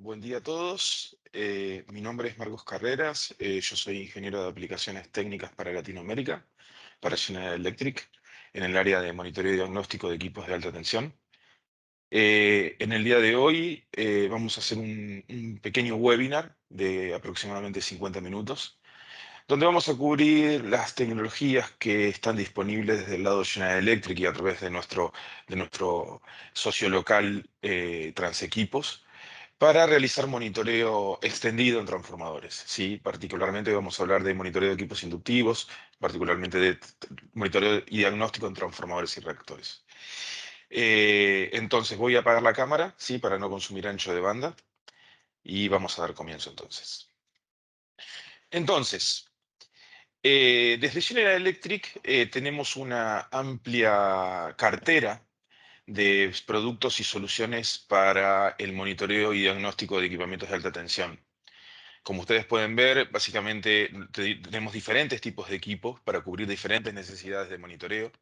Buen día a todos. Mi nombre es Marcos Carreras. Yo soy ingeniero de aplicaciones técnicas para Latinoamérica, para General Electric, en el área de monitoreo y diagnóstico de equipos de alta tensión. En el día de hoy vamos a hacer un pequeño webinar de aproximadamente 50 minutos, donde vamos a cubrir las tecnologías que están disponibles desde el lado de General Electric y a través de nuestro socio local Transequipos para realizar monitoreo extendido en transformadores. ¿Sí? Particularmente vamos a hablar de monitoreo de equipos inductivos, particularmente de monitoreo y diagnóstico en transformadores y reactores. Entonces voy a apagar la cámara, ¿sí? Para no consumir ancho de banda, y vamos a dar comienzo entonces. Entonces, desde General Electric tenemos una amplia cartera de productos y soluciones para el monitoreo y diagnóstico de equipamientos de alta tensión. Como ustedes pueden ver, básicamente tenemos diferentes tipos de equipos para cubrir diferentes necesidades de monitoreo.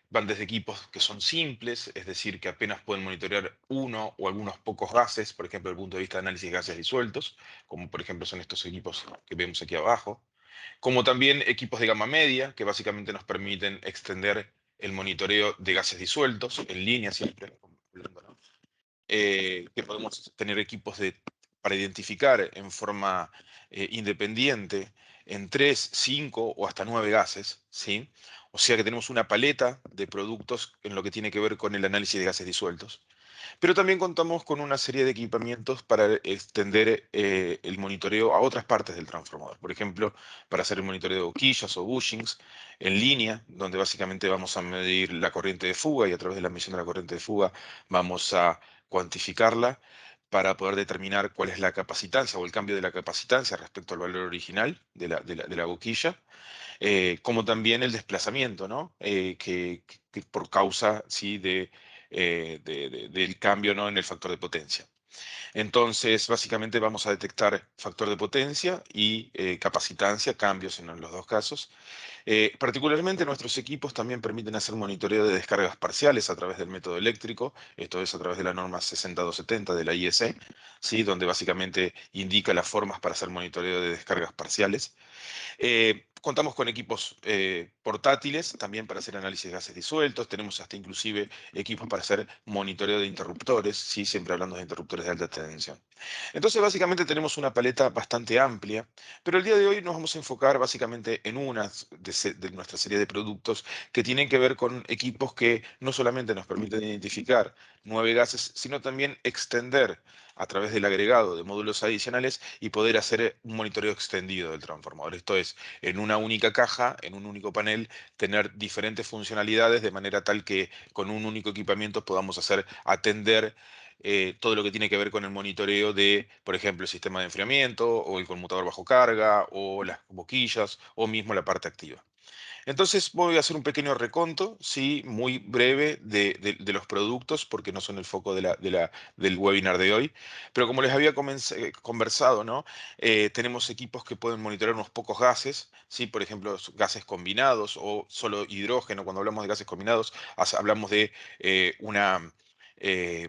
Van desde equipos que son simples, es decir, que apenas pueden monitorear uno o algunos pocos gases, por ejemplo, desde el punto de vista de análisis de gases disueltos, como por ejemplo son estos equipos que vemos aquí abajo, como también equipos de gama media, que básicamente nos permiten extender el monitoreo de gases disueltos en línea siempre, ¿no? Que podemos tener equipos para identificar en forma independiente en 3, 5 o hasta 9 gases, ¿sí? O sea que tenemos una paleta de productos en lo que tiene que ver con el análisis de gases disueltos. Pero también contamos con una serie de equipamientos para extender el monitoreo a otras partes del transformador. Por ejemplo, para hacer el monitoreo de boquillas o bushings en línea, donde básicamente vamos a medir la corriente de fuga y a través de la medición de la corriente de fuga vamos a cuantificarla para poder determinar cuál es la capacitancia o el cambio de la capacitancia respecto al valor original de la boquilla, como también el desplazamiento, ¿no? Que por causa, ¿sí? Del cambio, ¿no? En el factor de potencia. Entonces, básicamente vamos a detectar factor de potencia y capacitancia, cambios en los dos casos. Particularmente nuestros equipos también permiten hacer monitoreo de descargas parciales a través del método eléctrico, esto es a través de la norma 60270 de la IEC, ¿sí? Donde básicamente indica las formas para hacer monitoreo de descargas parciales. Contamos con equipos portátiles también para hacer análisis de gases disueltos. Tenemos hasta inclusive equipos para hacer monitoreo de interruptores, ¿sí? Siempre hablando de interruptores de alta tensión. Entonces, básicamente tenemos una paleta bastante amplia, pero el día de hoy nos vamos a enfocar básicamente en una de nuestra serie de productos que tienen que ver con equipos que no solamente nos permiten identificar 9 gases, sino también extender a través del agregado de módulos adicionales y poder hacer un monitoreo extendido del transformador. Esto es, en una única caja, en un único panel, tener diferentes funcionalidades de manera tal que con un único equipamiento podamos atender todo lo que tiene que ver con el monitoreo de, por ejemplo, el sistema de enfriamiento o el conmutador bajo carga o las boquillas o mismo la parte activa. Entonces voy a hacer un pequeño reconto, sí, muy breve de los productos, porque no son el foco del webinar de hoy. Pero como les había conversado, ¿no? Tenemos equipos que pueden monitorear unos pocos gases, ¿sí? Por ejemplo, gases combinados o solo hidrógeno. Cuando hablamos de gases combinados, hablamos de una... eh,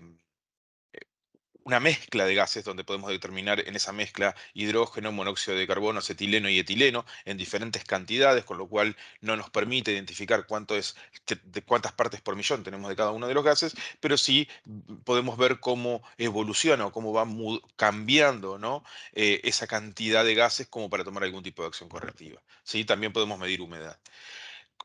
una mezcla de gases donde podemos determinar en esa mezcla hidrógeno, monóxido de carbono, acetileno y etileno en diferentes cantidades, con lo cual no nos permite identificar de cuántas partes por millón tenemos de cada uno de los gases, pero sí podemos ver cómo evoluciona o cómo va cambiando, ¿no? Esa cantidad de gases como para tomar algún tipo de acción correctiva. ¿Sí? También podemos medir humedad.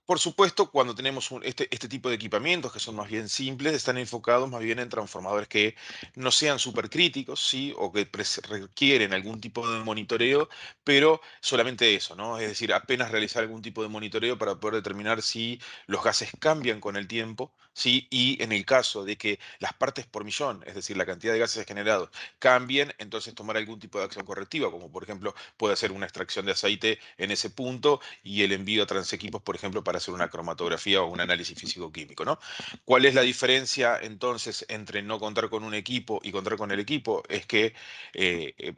Por supuesto, cuando tenemos este tipo de equipamientos que son más bien simples, están enfocados más bien en transformadores que no sean supercríticos, ¿sí? O que requieren algún tipo de monitoreo, pero solamente eso, ¿no? Es decir, apenas realizar algún tipo de monitoreo para poder determinar si los gases cambian con el tiempo, ¿sí? Y en el caso de que las partes por millón, es decir, la cantidad de gases generados, cambien, entonces tomar algún tipo de acción correctiva, como por ejemplo puede ser una extracción de aceite en ese punto y el envío a transequipos, por ejemplo, para para hacer una cromatografía o un análisis físico-químico, ¿no? ¿Cuál es la diferencia entonces entre no contar con un equipo y contar con el equipo? Es que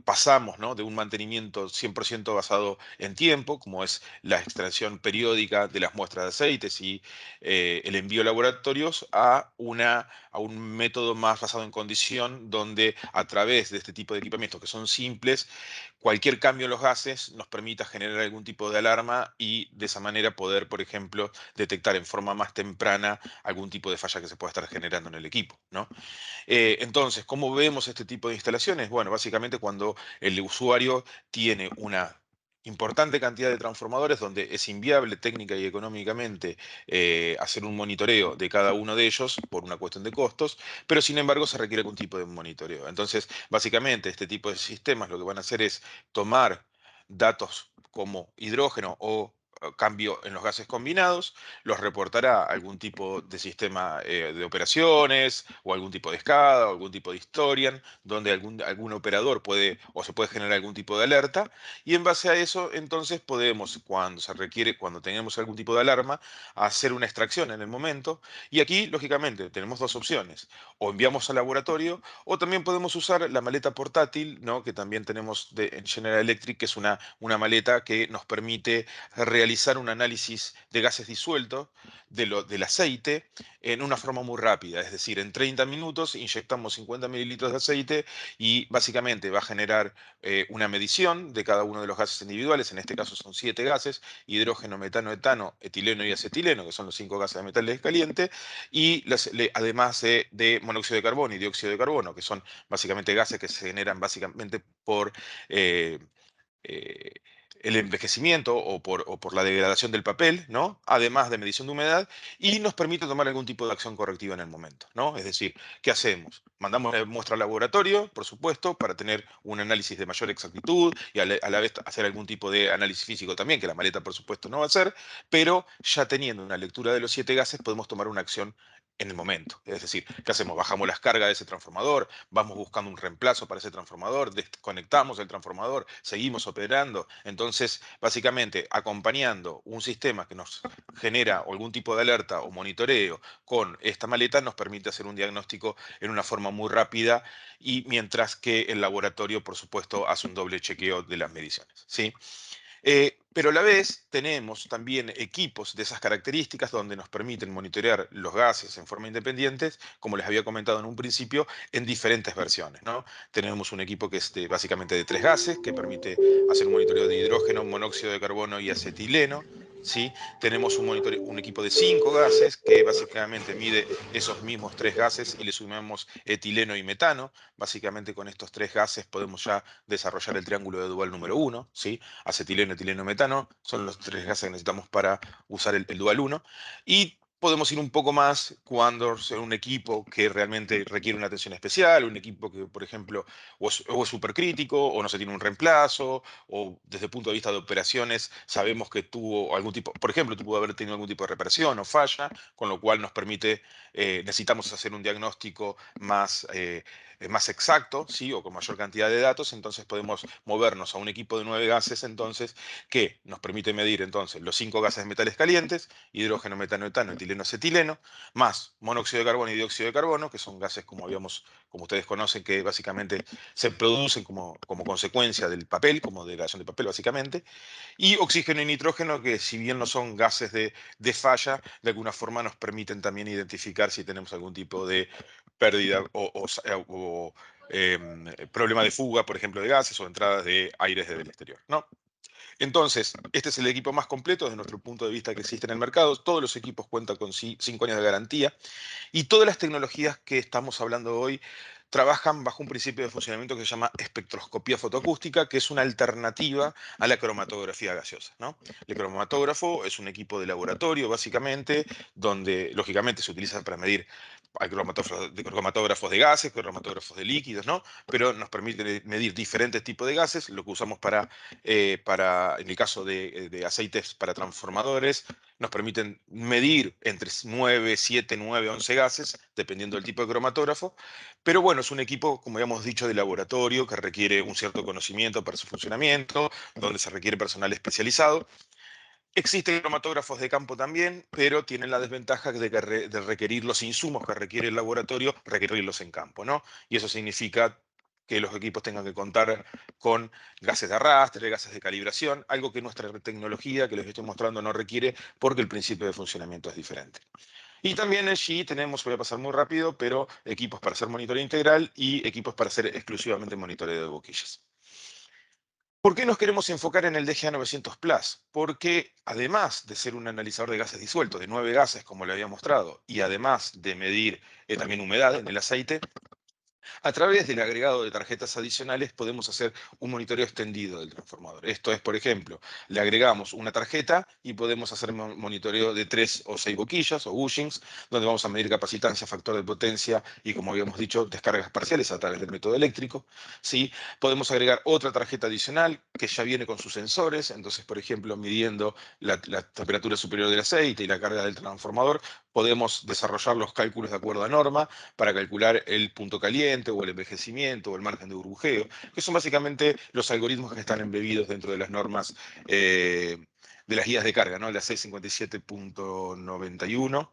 pasamos, ¿no?, de un mantenimiento 100% basado en tiempo, como es la extracción periódica de las muestras de aceites y el envío a laboratorios, a un método más basado en condición, donde a través de este tipo de equipamientos que son simples, cualquier cambio en los gases nos permita generar algún tipo de alarma y de esa manera poder, por ejemplo, detectar en forma más temprana algún tipo de falla que se pueda estar generando en el equipo, ¿no? Entonces, ¿cómo vemos este tipo de instalaciones? Bueno, básicamente cuando el usuario tiene una importante cantidad de transformadores donde es inviable técnica y económicamente hacer un monitoreo de cada uno de ellos por una cuestión de costos, pero sin embargo se requiere algún tipo de monitoreo. Entonces, básicamente este tipo de sistemas lo que van a hacer es tomar datos como hidrógeno o cambio en los gases combinados, los reportará a algún tipo de sistema de operaciones o algún tipo de SCADA o algún tipo de historian, donde algún operador puede o se puede generar algún tipo de alerta, y en base a eso entonces podemos, cuando se requiere, cuando tenemos algún tipo de alarma, hacer una extracción en el momento. Y aquí, lógicamente, tenemos dos opciones: o enviamos al laboratorio, o también podemos usar la maleta portátil, ¿no?, que también tenemos en General Electric, que es una maleta que nos permite realizar un análisis de gases disueltos del aceite en una forma muy rápida. Es decir, en 30 minutos inyectamos 50 mililitros de aceite y básicamente va a generar una medición de cada uno de los gases individuales. En este caso son 7 gases: hidrógeno, metano, etano, etileno y acetileno, que son los 5 gases de metales calientes, y además de monóxido de carbono y dióxido de carbono, que son básicamente gases que se generan básicamente por eh, eh, el envejecimiento o por la degradación del papel, ¿no? Además de medición de humedad, y nos permite tomar algún tipo de acción correctiva en el momento, ¿no? Es decir, ¿qué hacemos? Mandamos la muestra al laboratorio, por supuesto, para tener un análisis de mayor exactitud y a la vez hacer algún tipo de análisis físico también, que la maleta, por supuesto, no va a hacer, pero ya teniendo una lectura de los 7 gases, podemos tomar una acción en el momento. Es decir, ¿qué hacemos? Bajamos las cargas de ese transformador, vamos buscando un reemplazo para ese transformador, desconectamos el transformador, seguimos operando. Entonces, básicamente, acompañando un sistema que nos genera algún tipo de alerta o monitoreo con esta maleta, nos permite hacer un diagnóstico en una forma muy rápida, y mientras que el laboratorio, por supuesto, hace un doble chequeo de las mediciones, ¿sí? Pero a la vez tenemos también equipos de esas características donde nos permiten monitorear los gases en forma independiente, como les había comentado en un principio, en diferentes versiones, ¿no? Tenemos un equipo que es básicamente de 3 gases, que permite hacer un monitoreo de hidrógeno, monóxido de carbono y acetileno, ¿sí? Tenemos un equipo de 5 gases, que básicamente mide esos mismos 3 gases y le sumamos etileno y metano. Básicamente con estos 3 gases podemos ya desarrollar el triángulo de Duval número 1, ¿sí? Acetileno, etileno, metano, son los 3 gases que necesitamos para usar el dual 1. Y podemos ir un poco más cuando es un equipo que realmente requiere una atención especial, un equipo que, por ejemplo, o es supercrítico, o no se tiene un reemplazo, o desde el punto de vista de operaciones sabemos que tuvo algún tipo, por ejemplo, pudo haber tenido algún tipo de reparación o falla, con lo cual nos permite, necesitamos hacer un diagnóstico más exacto, ¿sí?, o con mayor cantidad de datos. Entonces podemos movernos a un equipo de 9 gases, entonces, que nos permite medir entonces los 5 gases de metales calientes: hidrógeno, metano, etano, etileno, acetileno, más monóxido de carbono y dióxido de carbono, que son gases, como ustedes conocen, que básicamente se producen como consecuencia del papel, como degradación de papel básicamente, y oxígeno y nitrógeno, que si bien no son gases de falla, de alguna forma nos permiten también identificar si tenemos algún tipo de pérdida problema de fuga, por ejemplo, de gases, o entradas de aires desde el exterior, ¿no? Entonces, este es el equipo más completo desde nuestro punto de vista que existe en el mercado. Todos los equipos cuentan con 5 años de garantía, y todas las tecnologías que estamos hablando hoy trabajan bajo un principio de funcionamiento que se llama espectroscopía fotoacústica, que es una alternativa a la cromatografía gaseosa, ¿no? El cromatógrafo es un equipo de laboratorio, básicamente, donde lógicamente se utiliza para medir. Hay cromatógrafos de gases, cromatógrafos de líquidos, ¿no? Pero nos permite medir diferentes tipos de gases. Lo que usamos en el caso de aceites para transformadores, nos permiten medir entre 9, 7, 9, 11 gases, dependiendo del tipo de cromatógrafo. Pero bueno, es un equipo, como habíamos dicho, de laboratorio, que requiere un cierto conocimiento para su funcionamiento, donde se requiere personal especializado. Existen cromatógrafos de campo también, pero tienen la desventaja de requerir los insumos que requiere el laboratorio, requerirlos en campo, ¿no? Y eso significa que los equipos tengan que contar con gases de arrastre, gases de calibración, algo que nuestra tecnología que les estoy mostrando no requiere porque el principio de funcionamiento es diferente. Y también allí tenemos, voy a pasar muy rápido, pero equipos para hacer monitoreo integral y equipos para hacer exclusivamente monitoreo de boquillas. ¿Por qué nos queremos enfocar en el DGA 900 Plus? Porque además de ser un analizador de gases disueltos, de 9 gases, como le había mostrado, y además de medir también humedad en el aceite, a través del agregado de tarjetas adicionales podemos hacer un monitoreo extendido del transformador. Esto es, por ejemplo, le agregamos una tarjeta y podemos hacer monitoreo de 3 o 6 boquillas o bushings, donde vamos a medir capacitancia, factor de potencia y, como habíamos dicho, descargas parciales a través del método eléctrico. ¿Sí? Podemos agregar otra tarjeta adicional que ya viene con sus sensores, entonces, por ejemplo, midiendo la temperatura superior del aceite y la carga del transformador, podemos desarrollar los cálculos de acuerdo a norma para calcular el punto caliente o el envejecimiento o el margen de burbujeo, que son básicamente los algoritmos que están embebidos dentro de las normas de las guías de carga, ¿no? La 657.91.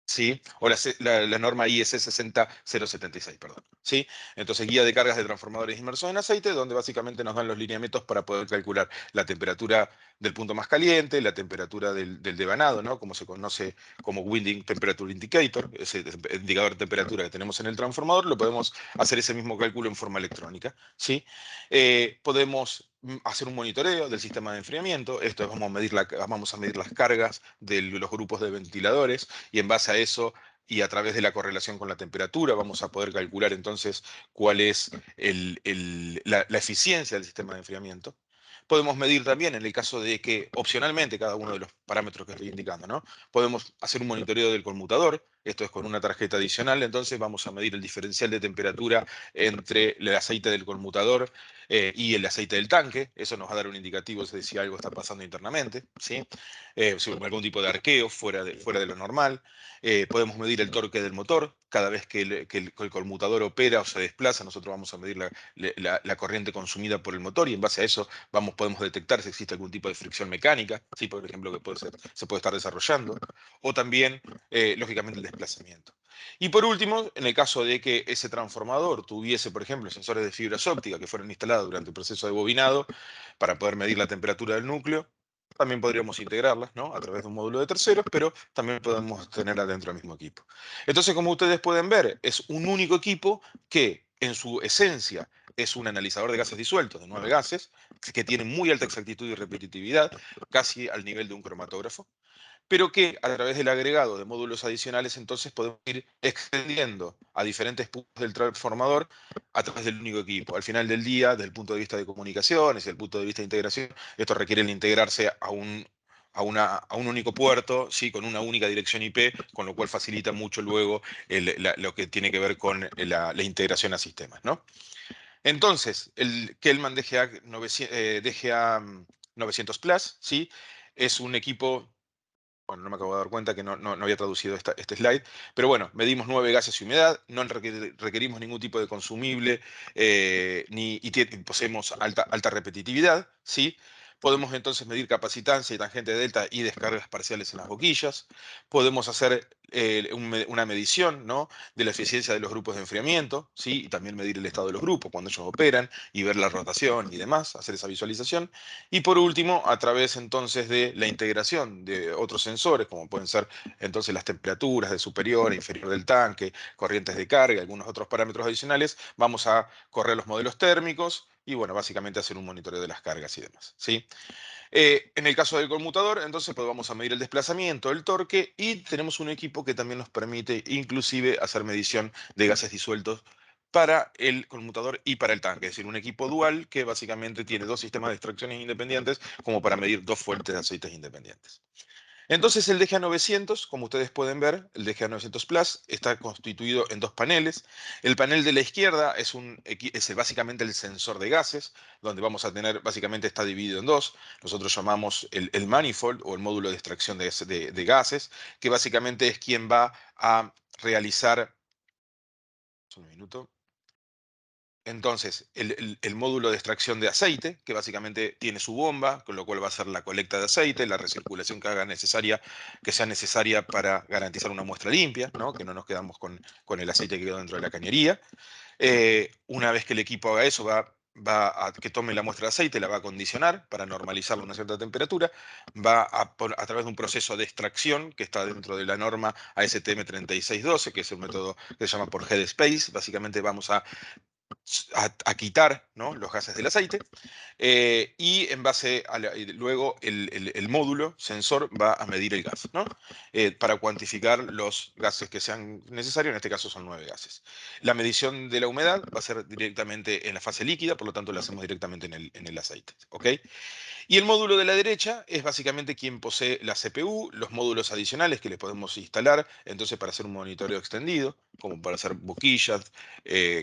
¿Sí? O la norma IS 60076, perdón. ¿Sí? Entonces, guía de cargas de transformadores inmersos en aceite, donde básicamente nos dan los lineamientos para poder calcular la temperatura del punto más caliente, la temperatura del devanado, ¿no? Como se conoce como Winding Temperature Indicator, ese indicador de temperatura que tenemos en el transformador, lo podemos hacer ese mismo cálculo en forma electrónica. ¿Sí? Podemos hacer un monitoreo del sistema de enfriamiento, esto es, vamos a medir las cargas de los grupos de ventiladores, y en base a eso y a través de la correlación con la temperatura vamos a poder calcular entonces cuál es la eficiencia del sistema de enfriamiento. Podemos medir también, en el caso de que opcionalmente cada uno de los parámetros que estoy indicando, ¿no? Podemos hacer un monitoreo del conmutador, esto es con una tarjeta adicional, entonces vamos a medir el diferencial de temperatura entre el aceite del conmutador y el aceite del tanque, eso nos va a dar un indicativo de si algo está pasando internamente, ¿sí? Si algún tipo de arqueo fuera de lo normal. Podemos medir el torque del motor. Cada vez que el conmutador opera o se desplaza, nosotros vamos a medir la corriente consumida por el motor y en base a eso podemos detectar si existe algún tipo de fricción mecánica, ¿sí? Por ejemplo, que se puede estar desarrollando. O también, lógicamente, el desplazamiento. Y por último, en el caso de que ese transformador tuviese, por ejemplo, sensores de fibras ópticas que fueron instalados durante el proceso de bobinado para poder medir la temperatura del núcleo, también podríamos integrarlas, ¿no? A través de un módulo de terceros, pero también podemos tenerla dentro del mismo equipo. Entonces, como ustedes pueden ver, es un único equipo que en su esencia es un analizador de gases disueltos de 9 gases, que tiene muy alta exactitud y repetitividad, casi al nivel de un cromatógrafo, pero que a través del agregado de módulos adicionales entonces podemos ir extendiendo a diferentes puntos del transformador a través del único equipo. Al final del día, desde el punto de vista de comunicaciones, desde el punto de vista de integración, esto requiere el integrarse a un único puerto, ¿sí? Con una única dirección IP, con lo cual facilita mucho luego lo que tiene que ver con la integración a sistemas, ¿no? Entonces, el Kelman DGA 900 Plus, ¿sí? Es un equipo, bueno, no me acabo de dar cuenta que no había traducido este slide, pero bueno, medimos 9 gases y humedad, no requerimos ningún tipo de consumible y poseemos alta repetitividad, ¿sí? Podemos entonces medir capacitancia y tangente delta y descargas parciales en las boquillas. Podemos hacer una medición, ¿no? De la eficiencia de los grupos de enfriamiento, ¿sí? Y también medir el estado de los grupos cuando ellos operan y ver la rotación y demás, hacer esa visualización. Y por último, a través entonces de la integración de otros sensores, como pueden ser entonces las temperaturas de superior e inferior del tanque, corrientes de carga, y algunos otros parámetros adicionales, vamos a correr los modelos térmicos y, bueno, básicamente hacer un monitoreo de las cargas y demás, ¿sí? En el caso del conmutador, entonces, pues vamos a medir el desplazamiento, el torque y tenemos un equipo que también nos permite inclusive hacer medición de gases disueltos para el conmutador y para el tanque, es decir, un equipo dual que básicamente tiene dos sistemas de extracciones independientes como para medir dos fuentes de aceites independientes. Entonces el DGA 900, como ustedes pueden ver, el DGA 900 Plus está constituido en dos paneles. El panel de la izquierda es básicamente el sensor de gases, donde vamos a tener, básicamente está dividido en dos. Nosotros llamamos el manifold o el módulo de extracción de gases, que básicamente es quien va a realizar... Un minuto. Entonces, el módulo de extracción de aceite, que básicamente tiene su bomba, con lo cual va a ser la colecta de aceite, la recirculación que sea necesaria para garantizar una muestra limpia, ¿no? Que no nos quedamos con el aceite que quedó dentro de la cañería. Una vez que el equipo haga eso, va a que tome la muestra de aceite, la va a condicionar para normalizarla a una cierta temperatura, a través de un proceso de extracción que está dentro de la norma ASTM 3612, que es un método que se llama por Headspace. Básicamente vamos a quitar, ¿no?, los gases del aceite, y en base a y luego el módulo sensor va a medir el gas, ¿no? Para cuantificar los gases que sean necesarios. En este caso son 9 gases. La medición de la humedad va a ser directamente en la fase líquida, por lo tanto la hacemos directamente en el aceite, ¿ok? Y el módulo de la derecha es básicamente quien posee la CPU, los módulos adicionales que le podemos instalar, entonces para hacer un monitoreo extendido, como para hacer boquillas,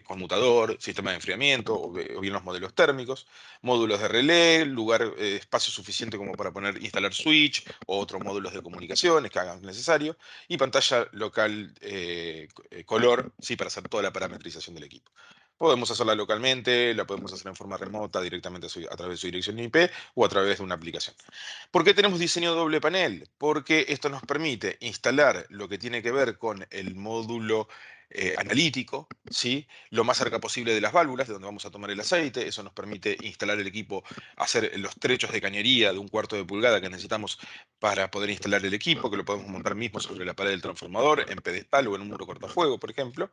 conmutador, sistema de enfriamiento, o bien los modelos térmicos, módulos de relé, lugar, espacio suficiente como para instalar switch o otros módulos de comunicaciones que hagan necesario, y pantalla local, color, sí, para hacer toda la parametrización del equipo. Podemos hacerla localmente, la podemos hacer en forma remota directamente a través de su dirección IP o a través de una aplicación. ¿Por qué tenemos diseño de doble panel? Porque esto nos permite instalar lo que tiene que ver con el módulo analítico, ¿sí?, lo más cerca posible de las válvulas, de donde vamos a tomar el aceite. Eso nos permite instalar el equipo, hacer los trechos de cañería de 1/4 de pulgada que necesitamos para poder instalar el equipo, que lo podemos montar mismo sobre la pared del transformador, en pedestal o en un muro cortafuego, por ejemplo,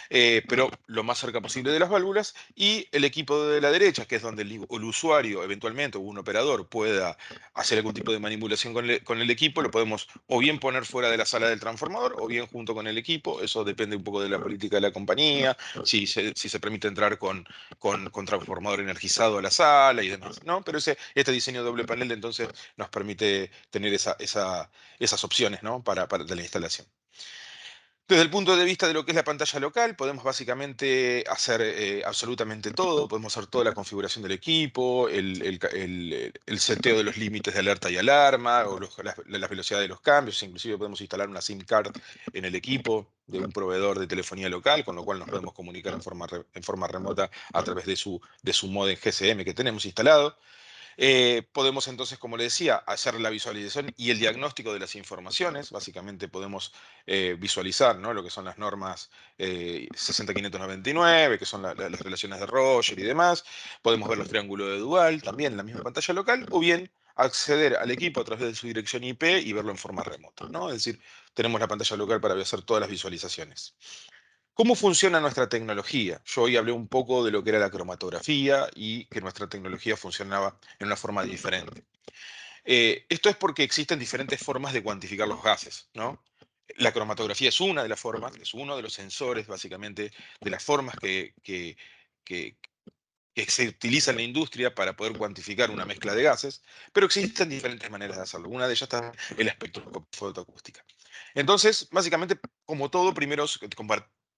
pero lo más cerca posible de las válvulas. Y el equipo de la derecha, que es donde el usuario eventualmente o un operador pueda hacer algún tipo de manipulación con el equipo, lo podemos o bien poner fuera de la sala del transformador o bien junto con el equipo. Eso depende un poco de la política de la compañía, si se permite entrar con transformador energizado a la sala y demás, ¿no? Pero este diseño de doble panel entonces nos permite tener esas opciones, ¿no?, de la instalación. Desde el punto de vista de lo que es la pantalla local, podemos básicamente hacer absolutamente todo. Podemos hacer toda la configuración del equipo, el seteo de los límites de alerta y alarma, o las velocidades de los cambios. Inclusive podemos instalar una SIM card en el equipo de un proveedor de telefonía local, con lo cual nos podemos comunicar en forma remota a través de su módem GSM que tenemos instalado. Podemos entonces, como le decía, hacer la visualización y el diagnóstico de las informaciones. Básicamente podemos visualizar, ¿no?, lo que son las normas 60599, que son las relaciones de Roger y demás. Podemos ver los triángulos de Dual también en la misma pantalla local, o bien acceder al equipo a través de su dirección IP y verlo en forma remota, ¿no? Es decir, tenemos la pantalla local para hacer todas las visualizaciones. ¿Cómo funciona nuestra tecnología? Yo hoy hablé un poco de lo que era la cromatografía y que nuestra tecnología funcionaba en una forma diferente. Esto es porque existen diferentes formas de cuantificar los gases, ¿no? La cromatografía es una de las formas, es uno de los sensores, básicamente, de las formas que, que se utiliza en la industria para poder cuantificar una mezcla de gases, pero existen diferentes maneras de hacerlo. Una de ellas está en la espectroscopia fotoacústica. Entonces, básicamente, como todo,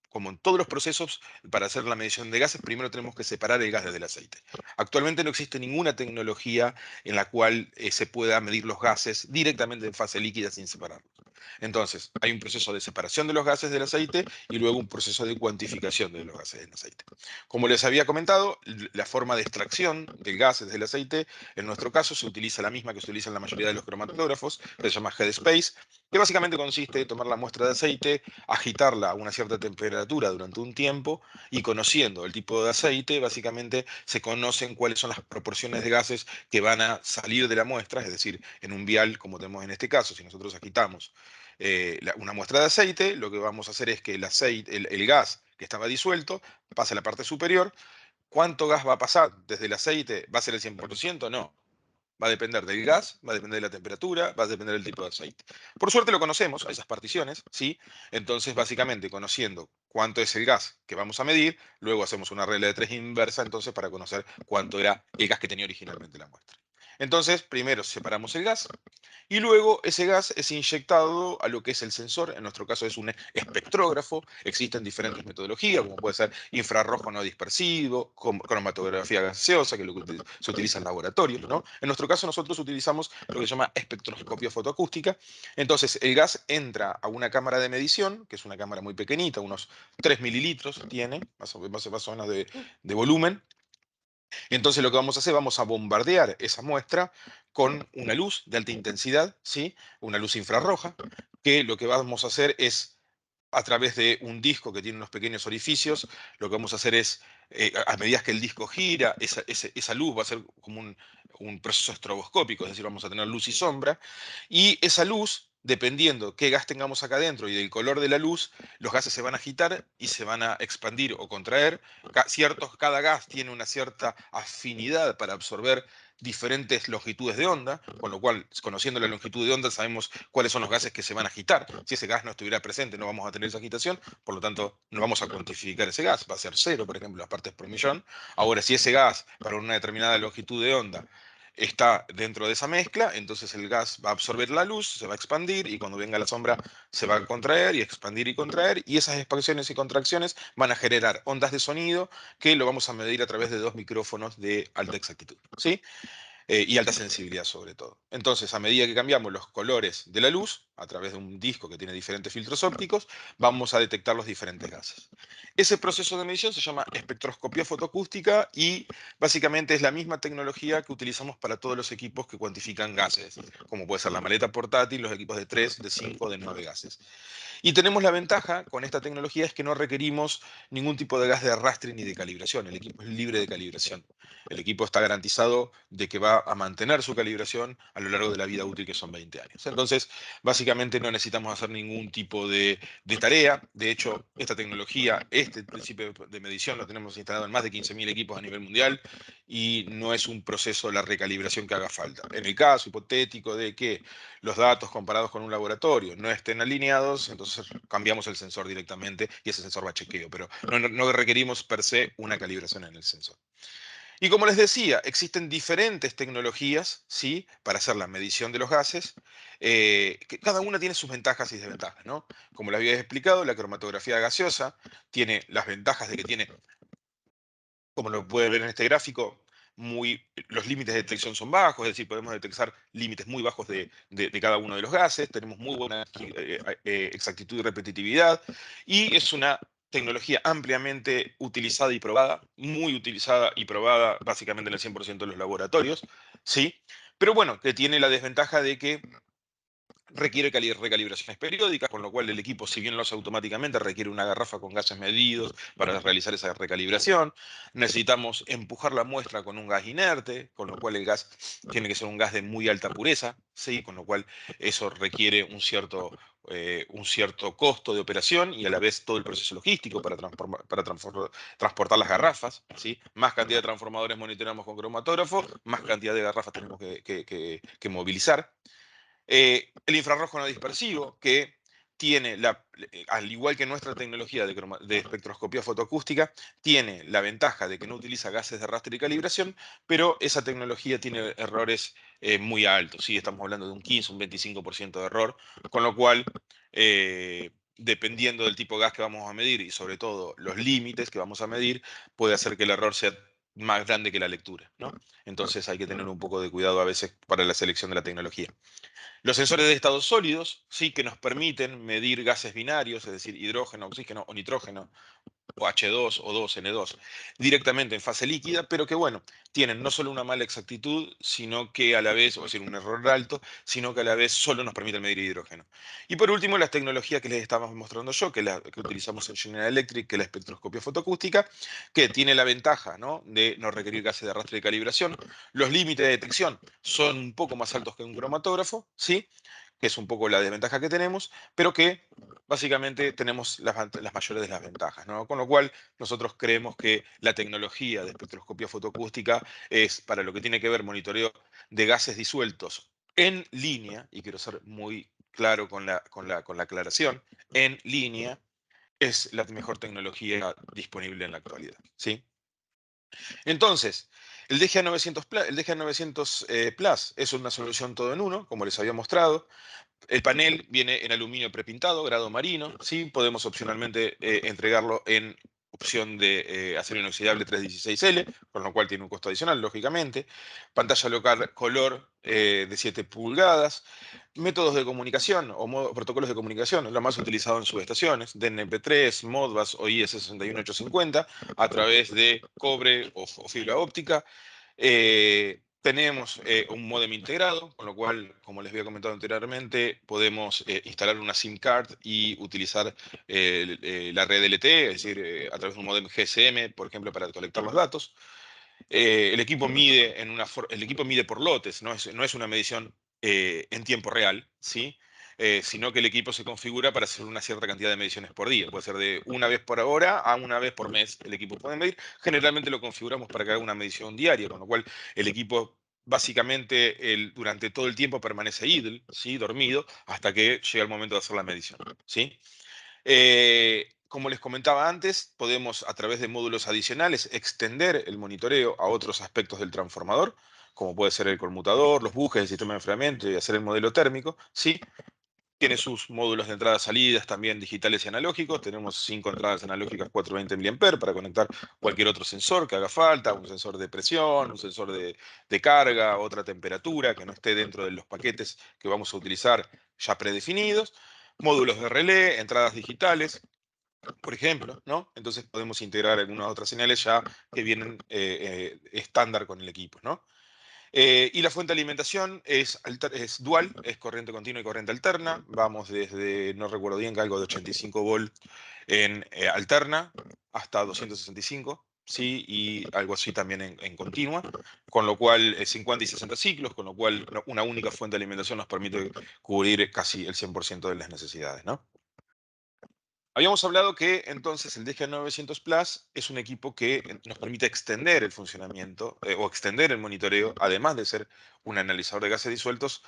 como en todos los procesos para hacer la medición de gases, primero tenemos que separar el gas del aceite. Actualmente no existe ninguna tecnología en la cual se pueda medir los gases directamente en fase líquida sin separarlos. Entonces, hay un proceso de separación de los gases del aceite y luego un proceso de cuantificación de los gases del aceite. Como les había comentado, la forma de extracción del gas del aceite, en nuestro caso, se utiliza la misma que se utiliza en la mayoría de los cromatographos, que se llama Headspace, que básicamente consiste en tomar la muestra de aceite, agitarla a una cierta temperatura durante un tiempo, y conociendo el tipo de aceite, básicamente se conocen cuáles son las proporciones de gases que van a salir de la muestra. Es decir, en un vial, como tenemos en este caso, si nosotros agitamos una muestra de aceite, lo que vamos a hacer es que el gas que estaba disuelto pasa a la parte superior. ¿Cuánto gas va a pasar desde el aceite? ¿Va a ser el 100%? No. Va a depender del gas, va a depender de la temperatura, va a depender del tipo de aceite. Por suerte lo conocemos, a esas particiones, ¿sí? Entonces, básicamente, conociendo cuánto es el gas que vamos a medir, luego hacemos una regla de tres inversa, entonces, para conocer cuánto era el gas que tenía originalmente la muestra. Entonces, primero separamos el gas y luego ese gas es inyectado a lo que es el sensor, en nuestro caso es un espectrógrafo, existen diferentes metodologías, como puede ser infrarrojo no dispersivo, cromatografía gaseosa, que es lo que se utiliza en laboratorio, ¿no? En nuestro caso nosotros utilizamos lo que se llama espectroscopia fotoacústica. Entonces el gas entra a una cámara de medición, que es una cámara muy pequeñita, unos 3 mililitros tiene, más o menos de volumen. Entonces lo que vamos a hacer, vamos a bombardear esa muestra con una luz de alta intensidad, ¿sí? Una luz infrarroja, que lo que vamos a hacer es, a través de un disco que tiene unos pequeños orificios, lo que vamos a hacer es, a medida que el disco gira, esa luz va a ser como un proceso estroboscópico, es decir, vamos a tener luz y sombra, y esa luz, dependiendo qué gas tengamos acá adentro y del color de la luz, los gases se van a agitar y se van a expandir o contraer. Cada gas tiene una cierta afinidad para absorber diferentes longitudes de onda, con lo cual, conociendo la longitud de onda, sabemos cuáles son los gases que se van a agitar. Si ese gas no estuviera presente, no vamos a tener esa agitación, por lo tanto, no vamos a cuantificar ese gas, va a ser cero, por ejemplo, las partes por millón. Ahora, si ese gas, para una determinada longitud de onda, está dentro de esa mezcla, entonces el gas va a absorber la luz, se va a expandir y cuando venga la sombra se va a contraer y expandir y contraer y esas expansiones y contracciones van a generar ondas de sonido que lo vamos a medir a través de dos micrófonos de alta exactitud, ¿sí? Y alta sensibilidad sobre todo. Entonces, a medida que cambiamos los colores de la luz, a través de un disco que tiene diferentes filtros ópticos, vamos a detectar los diferentes gases. Ese proceso de medición se llama espectroscopía fotoacústica y básicamente es la misma tecnología que utilizamos para todos los equipos que cuantifican gases, como puede ser la maleta portátil, los equipos de 3, de 5, de 9 gases. Y tenemos la ventaja con esta tecnología es que no requerimos ningún tipo de gas de arrastre ni de calibración. El equipo es libre de calibración. El equipo está garantizado de que va a mantener su calibración a lo largo de la vida útil, que son 20 años. Entonces, básicamente no necesitamos hacer ningún tipo de tarea. De hecho, esta tecnología, este principio de medición, lo tenemos instalado en más de 15.000 equipos a nivel mundial y no es un proceso, la recalibración que haga falta. En el caso hipotético de que los datos comparados con un laboratorio no estén alineados, entonces cambiamos el sensor directamente y ese sensor va a chequeo, pero no requerimos per se una calibración en el sensor. Y como les decía, existen diferentes tecnologías, ¿sí?, para hacer la medición de los gases, que cada una tiene sus ventajas y desventajas, ¿no? Como les había explicado, la cromatografía gaseosa tiene las ventajas de que tiene, como lo puede ver en este gráfico, los límites de detección son bajos, es decir, podemos detectar límites muy bajos de cada uno de los gases, tenemos muy buena exactitud y repetitividad, y es una tecnología ampliamente utilizada y probada, muy utilizada y probada básicamente en el 100% de los laboratorios, ¿sí? Pero bueno, que tiene la desventaja de que requiere recalibraciones periódicas, con lo cual el equipo, si bien lo hace automáticamente, requiere una garrafa con gases medidos para realizar esa recalibración. Necesitamos empujar la muestra con un gas inerte, con lo cual el gas tiene que ser un gas de muy alta pureza, ¿sí? Con lo cual eso requiere un cierto costo de operación y a la vez todo el proceso logístico para transportar las garrafas, ¿sí? Más cantidad de transformadores monitoreamos con cromatógrafo, más cantidad de garrafas tenemos que movilizar. El infrarrojo no dispersivo, que tiene, al igual que nuestra tecnología de espectroscopía fotoacústica, tiene la ventaja de que no utiliza gases de arrastre y calibración, pero esa tecnología tiene errores muy altos. ¿Sí? Estamos hablando de un 15, un 25% de error, con lo cual, dependiendo del tipo de gas que vamos a medir y sobre todo los límites que vamos a medir, puede hacer que el error sea más grande que la lectura, ¿no? Entonces hay que tener un poco de cuidado a veces para la selección de la tecnología. Los sensores de estados sólidos, sí, que nos permiten medir gases binarios, es decir, hidrógeno, oxígeno o nitrógeno, o H2 o 2N2, directamente en fase líquida, pero que bueno, tienen no solo una mala exactitud, sino que a la vez, o decir, un error alto, sino que a la vez solo nos permiten medir hidrógeno. Y por último, las tecnologías que les estaba mostrando yo, que, la, que utilizamos en General Electric, que es la espectroscopia fotoacústica, que tiene la ventaja, ¿no?, de no requerir gases de arrastre y calibración. Los límites de detección son un poco más altos que un cromatógrafo, ¿sí?, que es un poco la desventaja que tenemos, pero que básicamente tenemos las mayores de las ventajas, ¿no? Con lo cual, nosotros creemos que la tecnología de espectroscopia fotoacústica es para lo que tiene que ver monitoreo de gases disueltos en línea, y quiero ser muy claro con la aclaración, en línea es la mejor tecnología disponible en la actualidad, ¿sí? Entonces, el DGA 900 Plus, el DGA 900 Plus es una solución todo en uno, como les había mostrado. El panel viene en aluminio prepintado, grado marino, ¿sí? Podemos opcionalmente entregarlo en opción de acero inoxidable 316L, con lo cual tiene un costo adicional, lógicamente. Pantalla local color de 7 pulgadas. Métodos de comunicación o protocolos de comunicación, lo más utilizado en subestaciones, DNP3, Modbus o IS61850, a través de cobre o fibra óptica. Tenemos un módem integrado, con lo cual, como les había comentado anteriormente, podemos instalar una SIM card y utilizar la red LTE, es decir, a través de un módem GSM, por ejemplo, para colectar los datos. El equipo mide el equipo mide por lotes, no es una medición en tiempo real, ¿sí? Sino que el equipo se configura para hacer una cierta cantidad de mediciones por día. Puede ser de una vez por hora a una vez por mes el equipo puede medir. Generalmente lo configuramos para que haga una medición diaria, con lo cual el equipo básicamente durante todo el tiempo permanece idle, ¿sí? Dormido, hasta que llega el momento de hacer la medición, ¿sí? Como les comentaba antes, podemos a través de módulos adicionales extender el monitoreo a otros aspectos del transformador, como puede ser el conmutador, los bujes, el sistema de enfriamiento y hacer el modelo térmico, ¿sí? Tiene sus módulos de entradas-salidas también digitales y analógicos. Tenemos 5 entradas analógicas 420 mA para conectar cualquier otro sensor que haga falta, un sensor de presión, un sensor de carga, otra temperatura que no esté dentro de los paquetes que vamos a utilizar ya predefinidos. Módulos de relé, entradas digitales, por ejemplo, ¿no? Entonces podemos integrar algunas otras señales ya que vienen estándar con el equipo, ¿no? Y la fuente de alimentación es dual, es corriente continua y corriente alterna. Vamos desde, no recuerdo bien, que algo de 85 volt en alterna hasta 265, ¿sí? Y algo así también en continua, con lo cual 50 y 60 ciclos, con lo cual una única fuente de alimentación nos permite cubrir casi el 100% de las necesidades, ¿no? Habíamos hablado que entonces el DGA 900 Plus es un equipo que nos permite extender el funcionamiento o extender el monitoreo, además de ser un analizador de gases disueltos,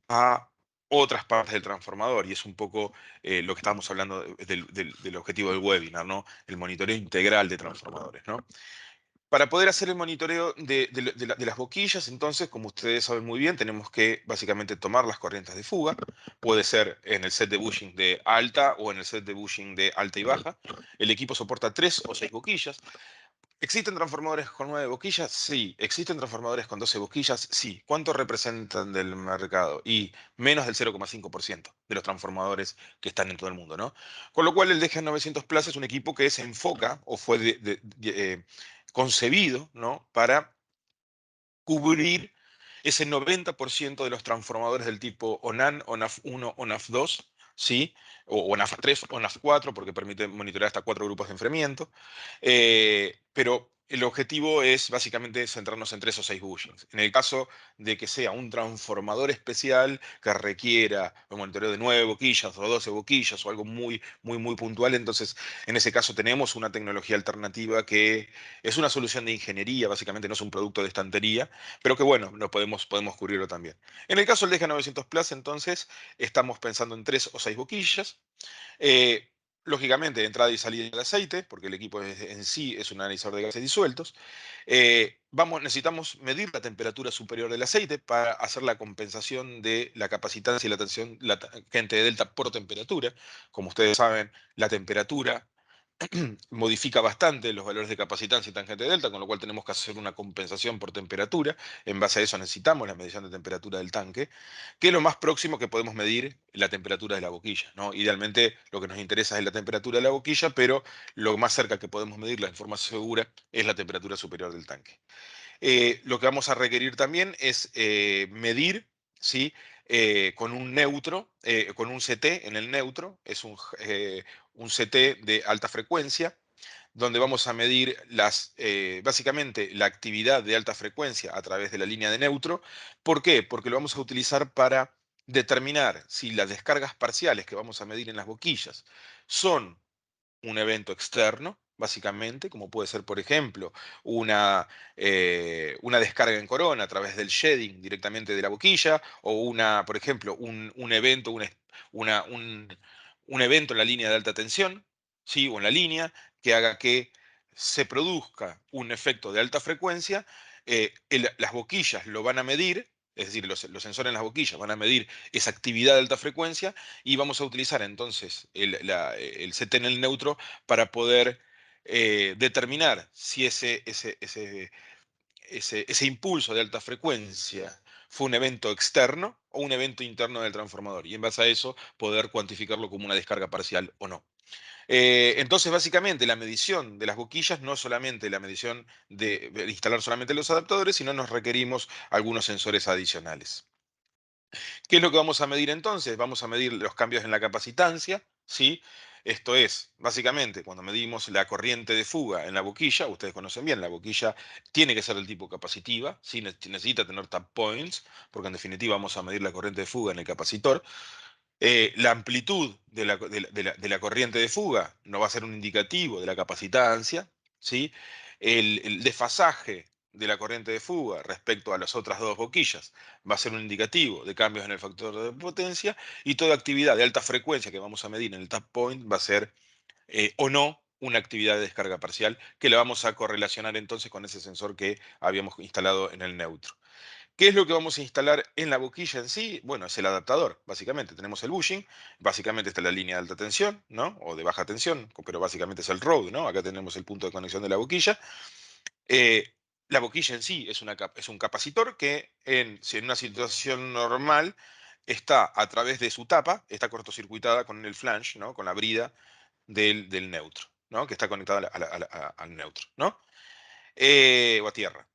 a otras partes del transformador. Y es un poco lo que estábamos hablando del objetivo del webinar, ¿no? El monitoreo integral de transformadores, ¿no? Para poder hacer el monitoreo de las boquillas, entonces, como ustedes saben muy bien, tenemos que básicamente tomar las corrientes de fuga. Puede ser en el set de bushing de alta o en el set de bushing de alta y baja. El equipo soporta 3 o 6 boquillas. ¿Existen transformadores con 9 boquillas? Sí. ¿Existen transformadores con 12 boquillas? Sí. ¿Cuánto representan del mercado? Y menos del 0,5% de los transformadores que están en todo el mundo, ¿no? Con lo cual el DGA 900 Plus es un equipo que se enfoca o fue concebido, ¿no? Para cubrir ese 90% de los transformadores del tipo ONAN, ONAF 1, ONAF 2, ¿sí? O ONAF 3, ONAF 4, porque permite monitorear hasta 4 grupos de enfriamiento. Pero el objetivo es básicamente centrarnos en 3 o 6 bushings. En el caso de que sea un transformador especial que requiera un monitoreo de 9 boquillas o 12 boquillas o algo muy, muy, muy puntual, entonces en ese caso tenemos una tecnología alternativa que es una solución de ingeniería, básicamente no es un producto de estantería, pero que bueno, podemos cubrirlo también. En el caso del DG 900 Plus, entonces, estamos pensando en 3 o 6 boquillas. Eh, Lógicamente, entrada y salida del aceite, porque el equipo en sí es un analizador de gases disueltos. Necesitamos medir la temperatura superior del aceite para hacer la compensación de la capacitancia y la tensión latente de delta por temperatura. Como ustedes saben, la temperatura modifica bastante los valores de capacitancia y tangente delta, con lo cual tenemos que hacer una compensación por temperatura. En base a eso necesitamos la medición de temperatura del tanque, que es lo más próximo que podemos medir la temperatura de la boquilla, ¿no? Idealmente lo que nos interesa es la temperatura de la boquilla, pero lo más cerca que podemos medirla en forma segura es la temperatura superior del tanque. Lo que vamos a requerir también es medir, ¿sí? Con un neutro, con un CT en el neutro, es un CT de alta frecuencia, donde vamos a medir básicamente la actividad de alta frecuencia a través de la línea de neutro. ¿Por qué? Porque lo vamos a utilizar para determinar si las descargas parciales que vamos a medir en las boquillas son un evento externo, básicamente, como puede ser, por ejemplo, una descarga en corona a través del shedding directamente de la boquilla, o por ejemplo, un evento, una- un, un evento en la línea de alta tensión, ¿sí? O en la línea, que haga que se produzca un efecto de alta frecuencia, las boquillas lo van a medir, es decir, los sensores en las boquillas van a medir esa actividad de alta frecuencia y vamos a utilizar entonces el CT en el neutro para poder determinar si ese impulso de alta frecuencia fue un evento externo o un evento interno del transformador. Y en base a eso poder cuantificarlo como una descarga parcial o no. Entonces, básicamente, la medición de las boquillas no es solamente la medición de instalar solamente los adaptadores, sino nos requerimos algunos sensores adicionales. ¿Qué es lo que vamos a medir entonces? Vamos a medir los cambios en la capacitancia, ¿sí? Esto es, básicamente, cuando medimos la corriente de fuga en la boquilla, ustedes conocen bien, la boquilla tiene que ser del tipo capacitiva, ¿sí? Necesita tener tap points, porque en definitiva vamos a medir la corriente de fuga en el capacitor. La amplitud de la corriente de fuga no va a ser un indicativo de la capacitancia, ¿sí? El desfasaje de la corriente de fuga respecto a las otras dos boquillas va a ser un indicativo de cambios en el factor de potencia, y toda actividad de alta frecuencia que vamos a medir en el tap point va a ser o no una actividad de descarga parcial, que la vamos a correlacionar entonces con ese sensor que habíamos instalado en el neutro. ¿Qué es lo que vamos a instalar en la boquilla en sí? Bueno, es el adaptador, básicamente. Tenemos el bushing, básicamente está la línea de alta tensión, ¿no? O de baja tensión, pero básicamente es el road, ¿no? Acá tenemos el punto de conexión de la boquilla. Eh, la boquilla en sí es un capacitor que si en una situación normal está a través de su tapa, está cortocircuitada con el flange, ¿no? Con la brida del neutro, ¿no? Que está conectada al neutro, ¿no? O a tierra.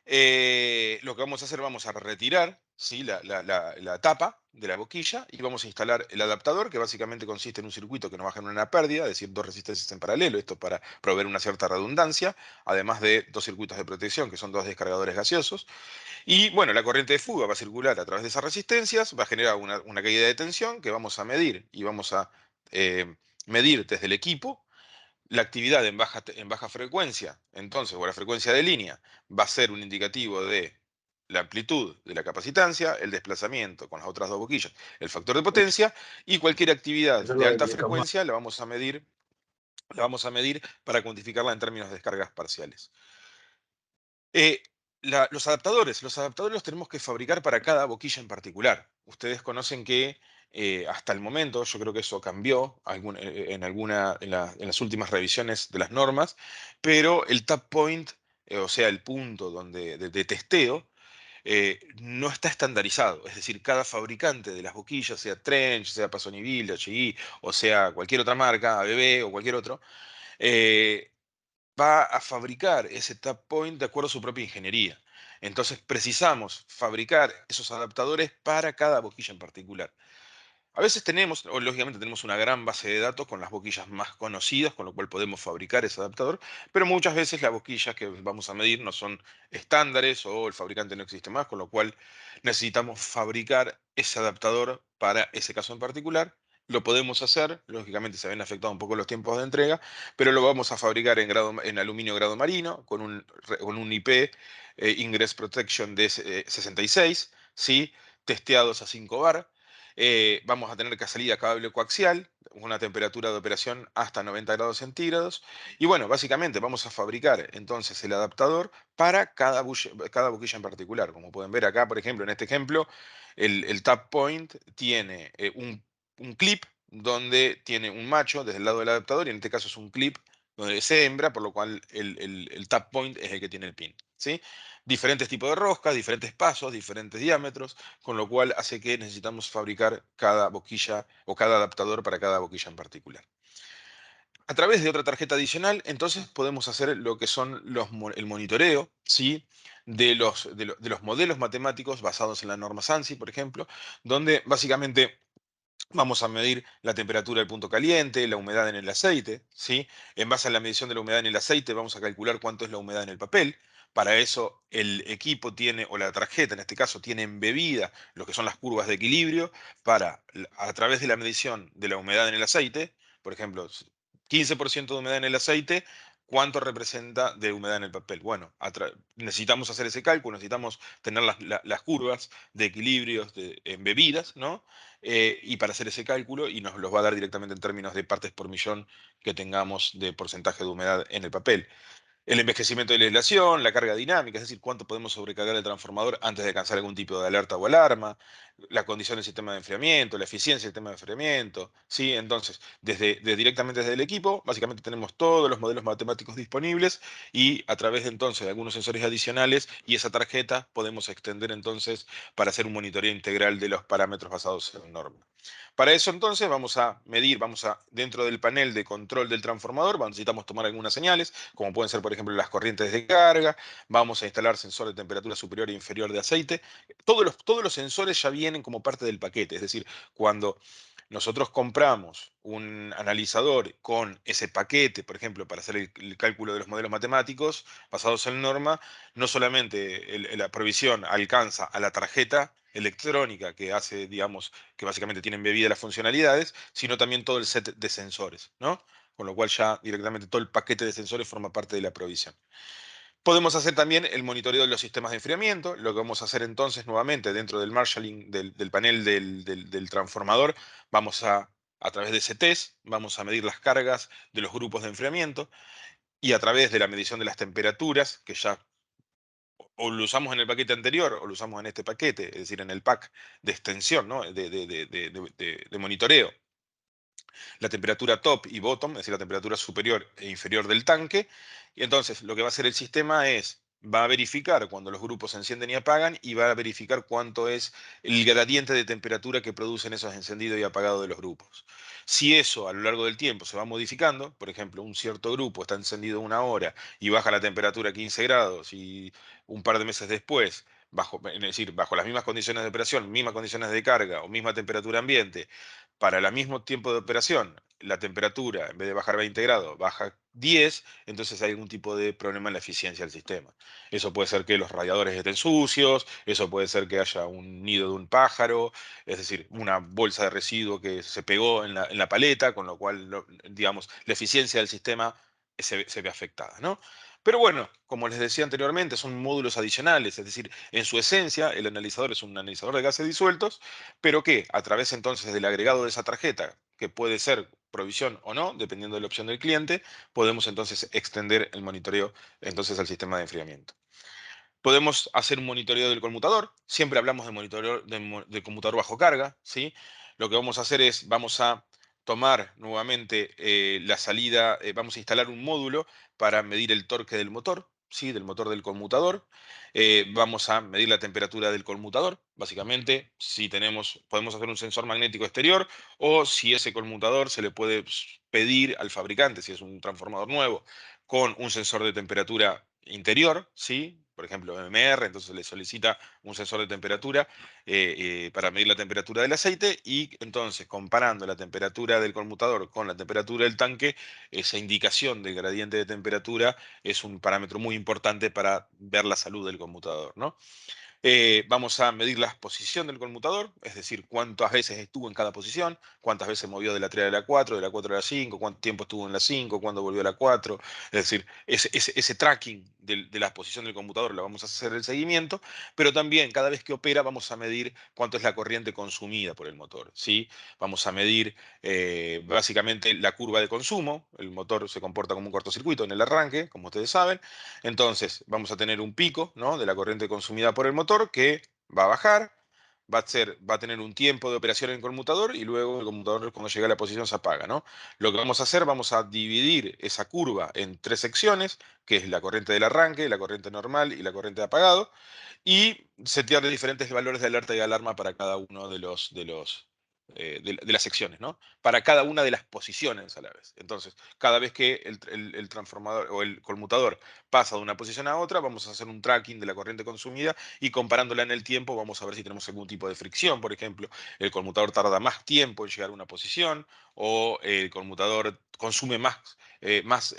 Lo que vamos a hacer, vamos a retirar, ¿sí? la tapa de la boquilla y vamos a instalar el adaptador, que básicamente consiste en un circuito que nos va a generar una pérdida, es decir, dos resistencias en paralelo, esto para proveer una cierta redundancia, además de dos circuitos de protección, que son dos descargadores gaseosos. Y bueno, la corriente de fuga va a circular a través de esas resistencias, va a generar una caída de tensión que vamos a medir y vamos a medir desde el equipo. La actividad en baja frecuencia, entonces, o la frecuencia de línea, va a ser un indicativo de la amplitud de la capacitancia, el desplazamiento con las otras dos boquillas, el factor de potencia, y cualquier actividad Eso de lo alta explica más. frecuencia la vamos a medir para cuantificarla en términos de descargas parciales. Eh, los adaptadores los tenemos que fabricar para cada boquilla en particular. Ustedes conocen que hasta el momento, yo creo que eso cambió en las últimas revisiones de las normas, pero el tap point, o sea, el punto de testeo, no está estandarizado. Es decir, cada fabricante de las boquillas, sea Trench, sea Pasoniville, HI, o sea cualquier otra marca, ABB o cualquier otro, eh, va a fabricar ese tap point de acuerdo a su propia ingeniería. Entonces precisamos fabricar esos adaptadores para cada boquilla en particular. A veces tenemos, o lógicamente tenemos una gran base de datos con las boquillas más conocidas, con lo cual podemos fabricar ese adaptador, pero muchas veces las boquillas que vamos a medir no son estándares o el fabricante no existe más, con lo cual necesitamos fabricar ese adaptador para ese caso en particular. Lo podemos hacer, lógicamente se ven afectados un poco los tiempos de entrega, pero lo vamos a fabricar en aluminio grado marino con un IP Ingress Protection de 66, ¿sí? Testeados a 5 bar. Vamos a tener que salida cable coaxial, una temperatura de operación hasta 90 grados centígrados. Y bueno, básicamente vamos a fabricar entonces el adaptador para cada boquilla en particular. Como pueden ver acá, por ejemplo, en este ejemplo, el tap point tiene un clip donde tiene un macho desde el lado del adaptador, y en este caso es un clip donde es hembra, por lo cual el tap point es el que tiene el pin, ¿sí? Diferentes tipos de roscas, diferentes pasos, diferentes diámetros, con lo cual hace que necesitamos fabricar cada boquilla o cada adaptador para cada boquilla en particular. A través de otra tarjeta adicional, entonces podemos hacer lo que son el monitoreo, ¿sí? de los modelos matemáticos basados en la norma SANSI, por ejemplo, donde básicamente vamos a medir la temperatura del punto caliente, la humedad en el aceite, ¿sí? En base a la medición de la humedad en el aceite, vamos a calcular cuánto es la humedad en el papel. Para eso, el equipo tiene, o la tarjeta en este caso, tiene embebida lo que son las curvas de equilibrio para, a través de la medición de la humedad en el aceite, por ejemplo, 15% de humedad en el aceite, ¿Cuánto representa de humedad en el papel? Bueno, necesitamos hacer ese cálculo, necesitamos tener las curvas de equilibrios embebidas, ¿no? Y para hacer ese cálculo, y nos los va a dar directamente en términos de partes por millón que tengamos de porcentaje de humedad en el papel. El envejecimiento de la aislación, la carga dinámica, es decir, cuánto podemos sobrecargar el transformador antes de alcanzar algún tipo de alerta o alarma, la condición del sistema de enfriamiento, la eficiencia del sistema de enfriamiento, ¿sí? Entonces, directamente desde el equipo, básicamente tenemos todos los modelos matemáticos disponibles y a través de entonces de algunos sensores adicionales y esa tarjeta podemos extender entonces para hacer un monitoreo integral de los parámetros basados en norma. Para eso entonces vamos a medir, dentro del panel de control del transformador, necesitamos tomar algunas señales, como pueden ser, por ejemplo, las corrientes de carga, vamos a instalar sensor de temperatura superior e inferior de aceite. Todos los sensores ya vienen como parte del paquete, es decir, cuando nosotros compramos un analizador con ese paquete, por ejemplo, para hacer el cálculo de los modelos matemáticos basados en norma, no solamente la provisión alcanza a la tarjeta electrónica que hace, digamos, que básicamente tiene embebidas las funcionalidades, sino también todo el set de sensores, ¿no? Con lo cual ya directamente todo el paquete de sensores forma parte de la provisión. Podemos hacer también el monitoreo de los sistemas de enfriamiento. Lo que vamos a hacer entonces nuevamente dentro del marshalling del panel del transformador, vamos a través de ese test, vamos a medir las cargas de los grupos de enfriamiento y a través de la medición de las temperaturas, que ya o lo usamos en el paquete anterior o lo usamos en este paquete, es decir, en el pack de extensión, ¿no? de monitoreo, la temperatura top y bottom, es decir, la temperatura superior e inferior del tanque. Y entonces lo que va a hacer el sistema va a verificar cuando los grupos se encienden y apagan y va a verificar cuánto es el gradiente de temperatura que producen esos encendidos y apagados de los grupos. Si eso a lo largo del tiempo se va modificando, por ejemplo, un cierto grupo está encendido 1 hora y baja la temperatura a 15 grados y un par de meses después, es decir, bajo las mismas condiciones de operación, mismas condiciones de carga o misma temperatura ambiente, para el mismo tiempo de operación, la temperatura, en vez de bajar 20 grados, baja 10, entonces hay algún tipo de problema en la eficiencia del sistema. Eso puede ser que los radiadores estén sucios, eso puede ser que haya un nido de un pájaro, es decir, una bolsa de residuo que se pegó en la paleta, con lo cual, digamos, la eficiencia del sistema se ve afectada, ¿no? Pero bueno, como les decía anteriormente, son módulos adicionales, es decir, en su esencia, el analizador es un analizador de gases disueltos, pero que a través entonces del agregado de esa tarjeta, que puede ser provisión o no, dependiendo de la opción del cliente, podemos entonces extender el monitoreo entonces al sistema de enfriamiento. Podemos hacer un monitoreo del conmutador. Siempre hablamos de monitoreo del conmutador bajo carga, ¿sí? Lo que vamos a hacer vamos a tomar nuevamente la salida, vamos a instalar un módulo para medir el torque del motor, ¿sí? Del motor del conmutador. Vamos a medir la temperatura del conmutador. Básicamente, si podemos hacer un sensor magnético exterior o si ese conmutador se le puede pedir al fabricante, si es un transformador nuevo, con un sensor de temperatura interior, ¿sí? Por ejemplo, MR, entonces le solicita un sensor de temperatura para medir la temperatura del aceite y entonces comparando la temperatura del conmutador con la temperatura del tanque, esa indicación del gradiente de temperatura es un parámetro muy importante para ver la salud del conmutador, ¿no? Vamos a medir la posición del conmutador, es decir, cuántas veces estuvo en cada posición, cuántas veces movió de la 3 a la 4, de la 4 a la 5, cuánto tiempo estuvo en la 5, cuándo volvió a la 4. Es decir, ese tracking de la posición del computador lo vamos a hacer el seguimiento, pero también cada vez que opera vamos a medir cuánto es la corriente consumida por el motor, ¿sí? Vamos a medir básicamente la curva de consumo. El motor se comporta como un cortocircuito en el arranque, como ustedes saben. Entonces, vamos a tener un pico, ¿no? De la corriente consumida por el motor que va a bajar, va a tener un tiempo de operación en el conmutador y luego el conmutador cuando llega a la posición se apaga, ¿no? Lo que vamos a hacer, vamos a dividir esa curva en 3 secciones, que es la corriente del arranque, la corriente normal y la corriente de apagado, y setear diferentes valores de alerta y alarma para cada uno de las secciones, ¿no? Para cada una de las posiciones a la vez. Entonces, cada vez que el transformador o el conmutador pasa de una posición a otra, vamos a hacer un tracking de la corriente consumida y comparándola en el tiempo, vamos a ver si tenemos algún tipo de fricción. Por ejemplo, el conmutador tarda más tiempo en llegar a una posición o el conmutador consume más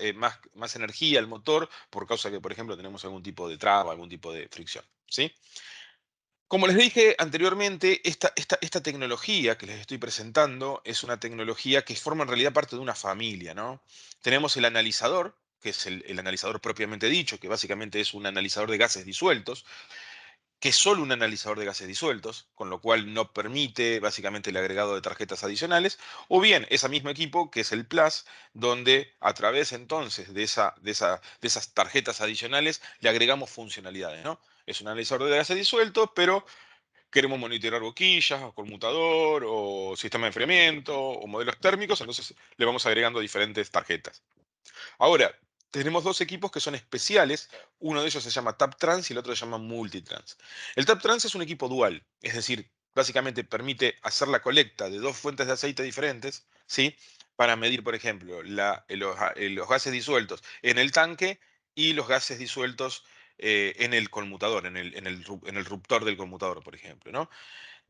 energía el motor por causa que, por ejemplo, tenemos algún tipo de traba, algún tipo de fricción, ¿sí? Como les dije anteriormente, esta tecnología que les estoy presentando es una tecnología que forma en realidad parte de una familia, ¿no? Tenemos el analizador, que es el analizador propiamente dicho, que básicamente es un analizador de gases disueltos, que es solo un analizador de gases disueltos, con lo cual no permite básicamente el agregado de tarjetas adicionales, o bien ese mismo equipo que es el Plus, donde a través entonces de esas tarjetas adicionales le agregamos funcionalidades, ¿no? Es un analizador de gases disueltos, pero queremos monitorear boquillas, o conmutador, o sistema de enfriamiento, o modelos térmicos, entonces le vamos agregando diferentes tarjetas. Ahora, tenemos dos equipos que son especiales. Uno de ellos se llama TapTrans y el otro se llama Multitrans. El TapTrans es un equipo dual, es decir, básicamente permite hacer la colecta de dos fuentes de aceite diferentes, ¿sí? Para medir, por ejemplo, los gases disueltos en el tanque y los gases disueltos en el conmutador, en el ruptor del conmutador, por ejemplo, ¿no?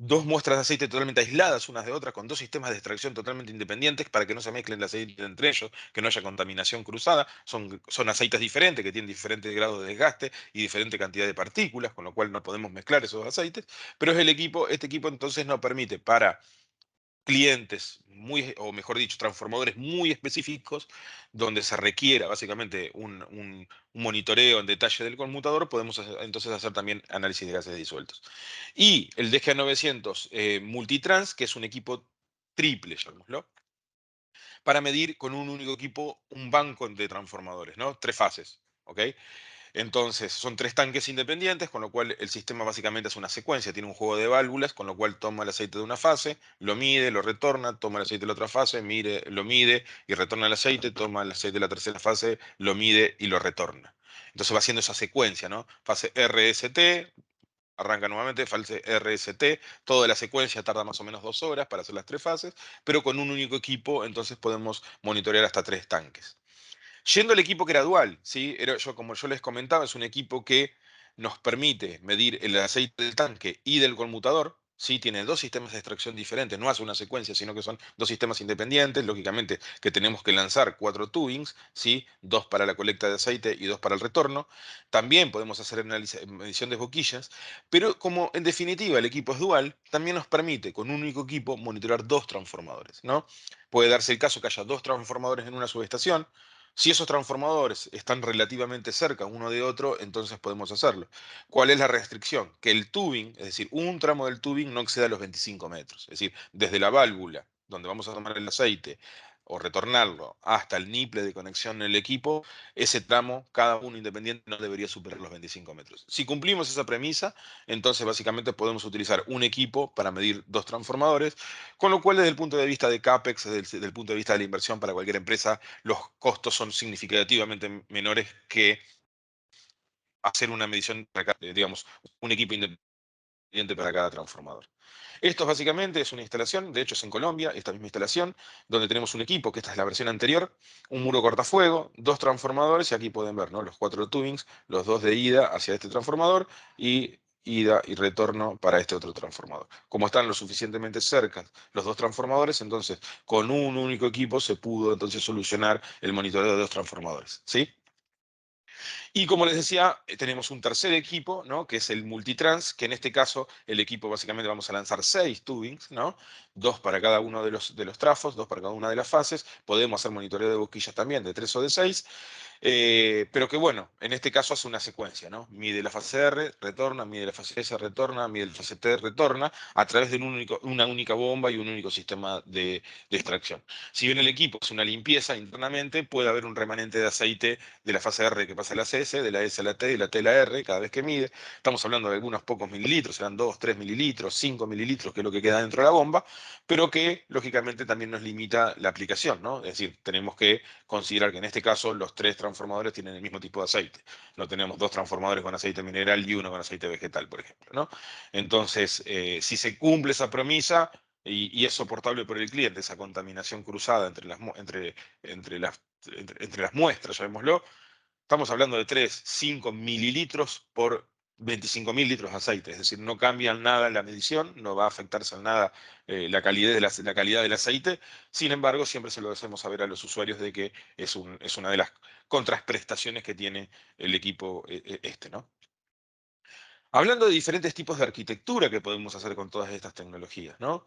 Dos muestras de aceite totalmente aisladas unas de otras, con dos sistemas de extracción totalmente independientes para que no se mezclen el aceite entre ellos, que no haya contaminación cruzada. Son aceites diferentes, que tienen diferentes grados de desgaste y diferente cantidad de partículas, con lo cual no podemos mezclar esos aceites. Pero es este equipo entonces nos permite para clientes muy, o mejor dicho, transformadores muy específicos, donde se requiera básicamente un monitoreo en detalle del conmutador, podemos entonces hacer también análisis de gases disueltos. Y el DGA 900 Multitrans, que es un equipo triple, llamémoslo, para medir con un único equipo un banco de transformadores, ¿no? Tres fases, ¿ok? Entonces, son tres tanques independientes, con lo cual el sistema básicamente es una secuencia, tiene un juego de válvulas, con lo cual toma el aceite de una fase, lo mide, lo retorna, toma el aceite de la otra fase, lo mide y retorna el aceite, toma el aceite de la tercera fase, lo mide y lo retorna. Entonces va haciendo esa secuencia, ¿no? Fase RST, arranca nuevamente, fase RST, toda la secuencia tarda más o menos 2 horas para hacer las tres fases, pero con un único equipo entonces podemos monitorear hasta tres tanques. Yendo al equipo que era dual, ¿sí? Como yo les comentaba, es un equipo que nos permite medir el aceite del tanque y del conmutador, ¿sí? Tiene dos sistemas de extracción diferentes, no hace una secuencia, sino que son dos sistemas independientes, lógicamente que tenemos que lanzar 4 tubings, ¿sí? Dos para la colecta de aceite y dos para el retorno. También podemos hacer medición de boquillas, pero como en definitiva el equipo es dual, también nos permite con un único equipo monitorear dos transformadores, ¿no? Puede darse el caso que haya dos transformadores en una subestación. Si esos transformadores están relativamente cerca uno de otro, entonces podemos hacerlo. ¿Cuál es la restricción? Que el tubing, es decir, un tramo del tubing no exceda los 25 metros. Es decir, desde la válvula donde vamos a tomar el aceite o retornarlo hasta el niple de conexión en el equipo, ese tramo, cada uno independiente, no debería superar los 25 metros. Si cumplimos esa premisa, entonces básicamente podemos utilizar un equipo para medir dos transformadores, con lo cual desde el punto de vista de CAPEX, desde el punto de vista de la inversión para cualquier empresa, los costos son significativamente menores que hacer una medición, digamos, un equipo independiente para cada transformador. Esto básicamente es una instalación, de hecho es en Colombia, esta misma instalación, donde tenemos un equipo, que esta es la versión anterior, un muro cortafuego, dos transformadores, y aquí pueden ver, ¿no? Los 4 tubings, los dos de ida hacia este transformador y ida y retorno para este otro transformador. Como están lo suficientemente cerca los dos transformadores, entonces con un único equipo se pudo entonces solucionar el monitoreo de dos transformadores, ¿sí? Y como les decía, tenemos un tercer equipo, ¿no? Que es el Multitrans, que en este caso el equipo básicamente vamos a lanzar 6 tubings, ¿no? Dos para cada uno de los trafos, dos para cada una de las fases. Podemos hacer monitoreo de boquillas también, de 3 o de 6. Pero que bueno, en este caso hace una secuencia, ¿no? Mide la fase R, retorna, mide la fase S, retorna, mide la fase T, retorna, a través de una única bomba y un único sistema de extracción. Si bien el equipo es una limpieza internamente, puede haber un remanente de aceite de la fase R que pasa a la S, de la S a la T, de la T a la R, cada vez que mide. Estamos hablando de algunos pocos mililitros, serán 2, 3 mililitros, 5 mililitros, que es lo que queda dentro de la bomba, pero que lógicamente también nos limita la aplicación, ¿no? Es decir, tenemos que considerar que en este caso los tres transformadores tienen el mismo tipo de aceite. No tenemos dos transformadores con aceite mineral y uno con aceite vegetal, por ejemplo, ¿no? Entonces, si se cumple esa premisa y es soportable por el cliente, esa contaminación cruzada entre las muestras, llamémoslo, estamos hablando de 3, 5 mililitros por 25.000 litros de aceite, es decir, no cambian nada en la medición, no va a afectarse en nada la calidad del aceite. Sin embargo, siempre se lo hacemos saber a los usuarios de que es una de las contraprestaciones que tiene el equipo este, ¿no? Hablando de diferentes tipos de arquitectura que podemos hacer con todas estas tecnologías, ¿no?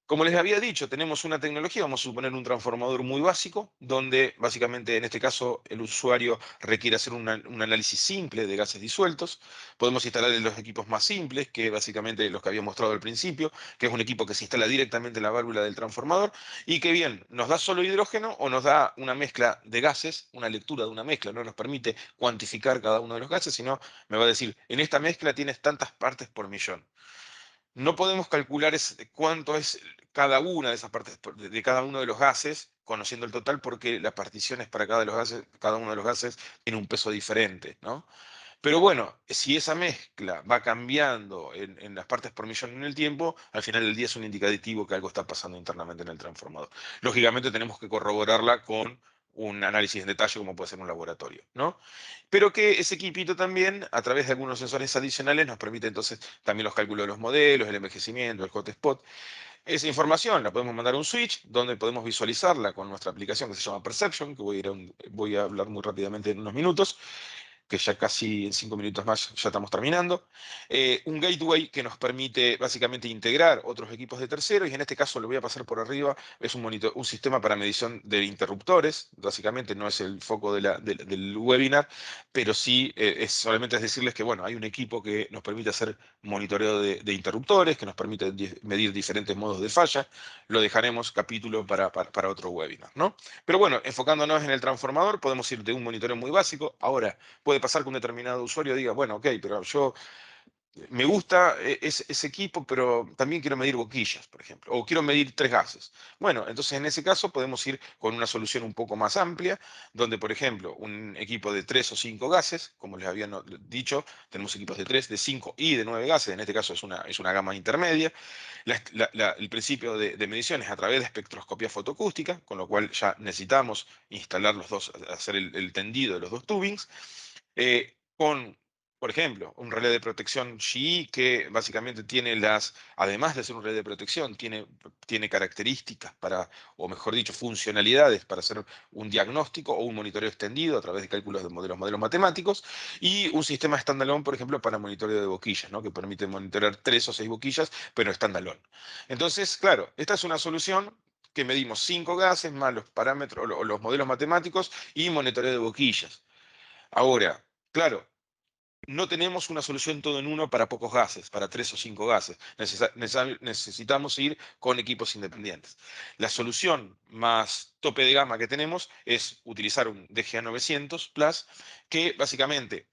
Como les había dicho, tenemos una tecnología, vamos a suponer un transformador muy básico, donde básicamente en este caso el usuario requiere hacer un análisis simple de gases disueltos. Podemos instalar en los equipos más simples, que básicamente los que había mostrado al principio, que es un equipo que se instala directamente en la válvula del transformador y que bien nos da solo hidrógeno o nos da una mezcla de gases, una lectura de una mezcla, no nos permite cuantificar cada uno de los gases, sino me va a decir, en esta mezcla tienes tantas partes por millón. No podemos calcular cuánto es cada una de esas partes de cada uno de los gases, conociendo el total, porque las particiones para cada, de los gases, cada uno de los gases tiene un peso diferente, ¿no? Pero bueno, si esa mezcla va cambiando en las partes por millón en el tiempo, al final del día es un indicativo que algo está pasando internamente en el transformador. Lógicamente tenemos que corroborarla con un análisis en detalle como puede ser un laboratorio, ¿no? Pero que ese equipito también, a través de algunos sensores adicionales, nos permite entonces también los cálculos de los modelos, el envejecimiento, el hotspot. Esa información la podemos mandar a un switch donde podemos visualizarla con nuestra aplicación que se llama Perception, que voy a hablar muy rápidamente en unos minutos, que ya casi en 5 minutos más ya estamos terminando. Un gateway que nos permite básicamente integrar otros equipos de terceros, y en este caso lo voy a pasar por arriba, es un sistema para medición de interruptores, básicamente no es el foco del webinar, pero sí solamente es decirles que bueno, hay un equipo que nos permite hacer monitoreo de interruptores, que nos permite medir diferentes modos de falla, lo dejaremos capítulo para otro webinar, ¿no? Pero bueno, enfocándonos en el transformador, podemos ir de un monitoreo muy básico. Ahora, puede pasar que un determinado usuario diga, bueno, ok, pero yo me gusta ese equipo, pero también quiero medir boquillas, por ejemplo, o quiero medir tres gases. Bueno, entonces en ese caso podemos ir con una solución un poco más amplia, donde, por ejemplo, un equipo de tres o cinco gases, como les había dicho, tenemos equipos de tres, de cinco y de nueve gases, en este caso es una gama intermedia. El principio de medición es a través de espectroscopía fotoacústica, con lo cual ya necesitamos instalar los dos, hacer el tendido de los dos tubings con, por ejemplo, un relé de protección GE que básicamente además de ser un relé de protección, tiene características o mejor dicho, funcionalidades para hacer un diagnóstico o un monitoreo extendido a través de cálculos de modelos matemáticos, y un sistema standalone, por ejemplo, para monitoreo de boquillas, ¿no? Que permite monitorear tres o seis boquillas, pero standalone. Entonces, claro, esta es una solución que medimos cinco gases más los parámetros o los modelos matemáticos y monitoreo de boquillas. Ahora, claro, no tenemos una solución todo en uno para pocos gases, para tres o cinco gases. Necesitamos ir con equipos independientes. La solución más tope de gama que tenemos es utilizar un DGA 900 Plus, que básicamente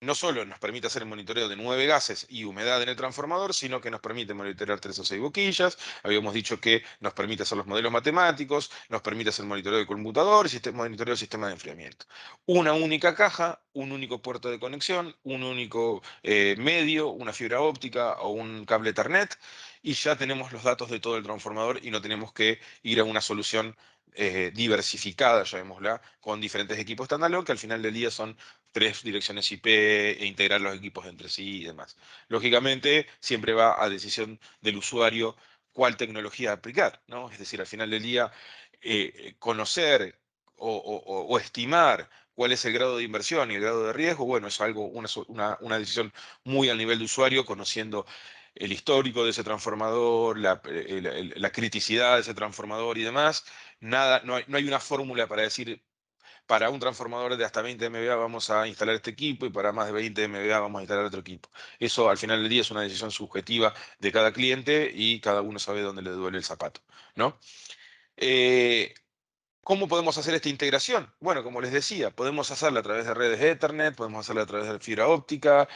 no solo nos permite hacer el monitoreo de nueve gases y humedad en el transformador, sino que nos permite monitorear tres o seis boquillas. Habíamos dicho que nos permite hacer los modelos matemáticos, nos permite hacer monitoreo de conmutador y monitoreo del sistema de enfriamiento. Una única caja, un único puerto de conexión, un único medio, una fibra óptica o un cable Ethernet, y ya tenemos los datos de todo el transformador y no tenemos que ir a una solución diversificada, llamémosla, con diferentes equipos standalone, que al final del día son tres direcciones IP e integrar los equipos entre sí y demás. Lógicamente, siempre va a decisión del usuario cuál tecnología aplicar, ¿no? Es decir, al final del día, conocer o estimar cuál es el grado de inversión y el grado de riesgo, bueno, es algo, una decisión muy al nivel de usuario, conociendo el histórico de ese transformador, la criticidad de ese transformador y demás. Nada, no hay una fórmula para decir para un transformador de hasta 20 MVA vamos a instalar este equipo y para más de 20 MVA vamos a instalar otro equipo. Eso al final del día es una decisión subjetiva de cada cliente y cada uno sabe dónde le duele el zapato, ¿no? Eh, ¿Cómo podemos hacer esta integración? Bueno, como les decía, podemos hacerla a través de redes Ethernet, podemos hacerla a través de fibra óptica.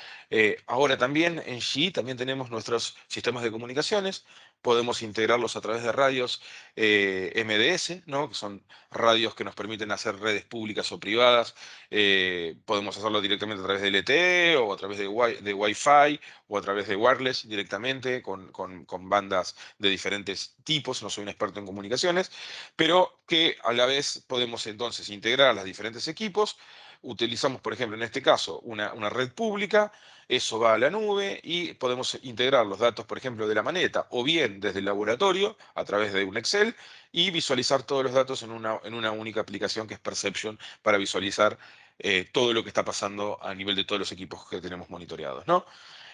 Ahora también en GE también tenemos nuestros sistemas de comunicaciones. Podemos integrarlos a través de radios MDS, ¿no? Que son radios que nos permiten hacer redes públicas o privadas. Podemos hacerlo directamente a través de LTE o a través de Wi-Fi o a través de wireless directamente con bandas de diferentes tipos. No soy un experto en comunicaciones, pero que a la vez podemos entonces integrar a los diferentes equipos. Utilizamos, por ejemplo, en este caso, una red pública, eso va a la nube y podemos integrar los datos, por ejemplo, de la maneta, o bien desde el laboratorio a través de un Excel y visualizar todos los datos en una única aplicación que es Perception para visualizar todo lo que está pasando a nivel de todos los equipos que tenemos monitoreados, ¿no?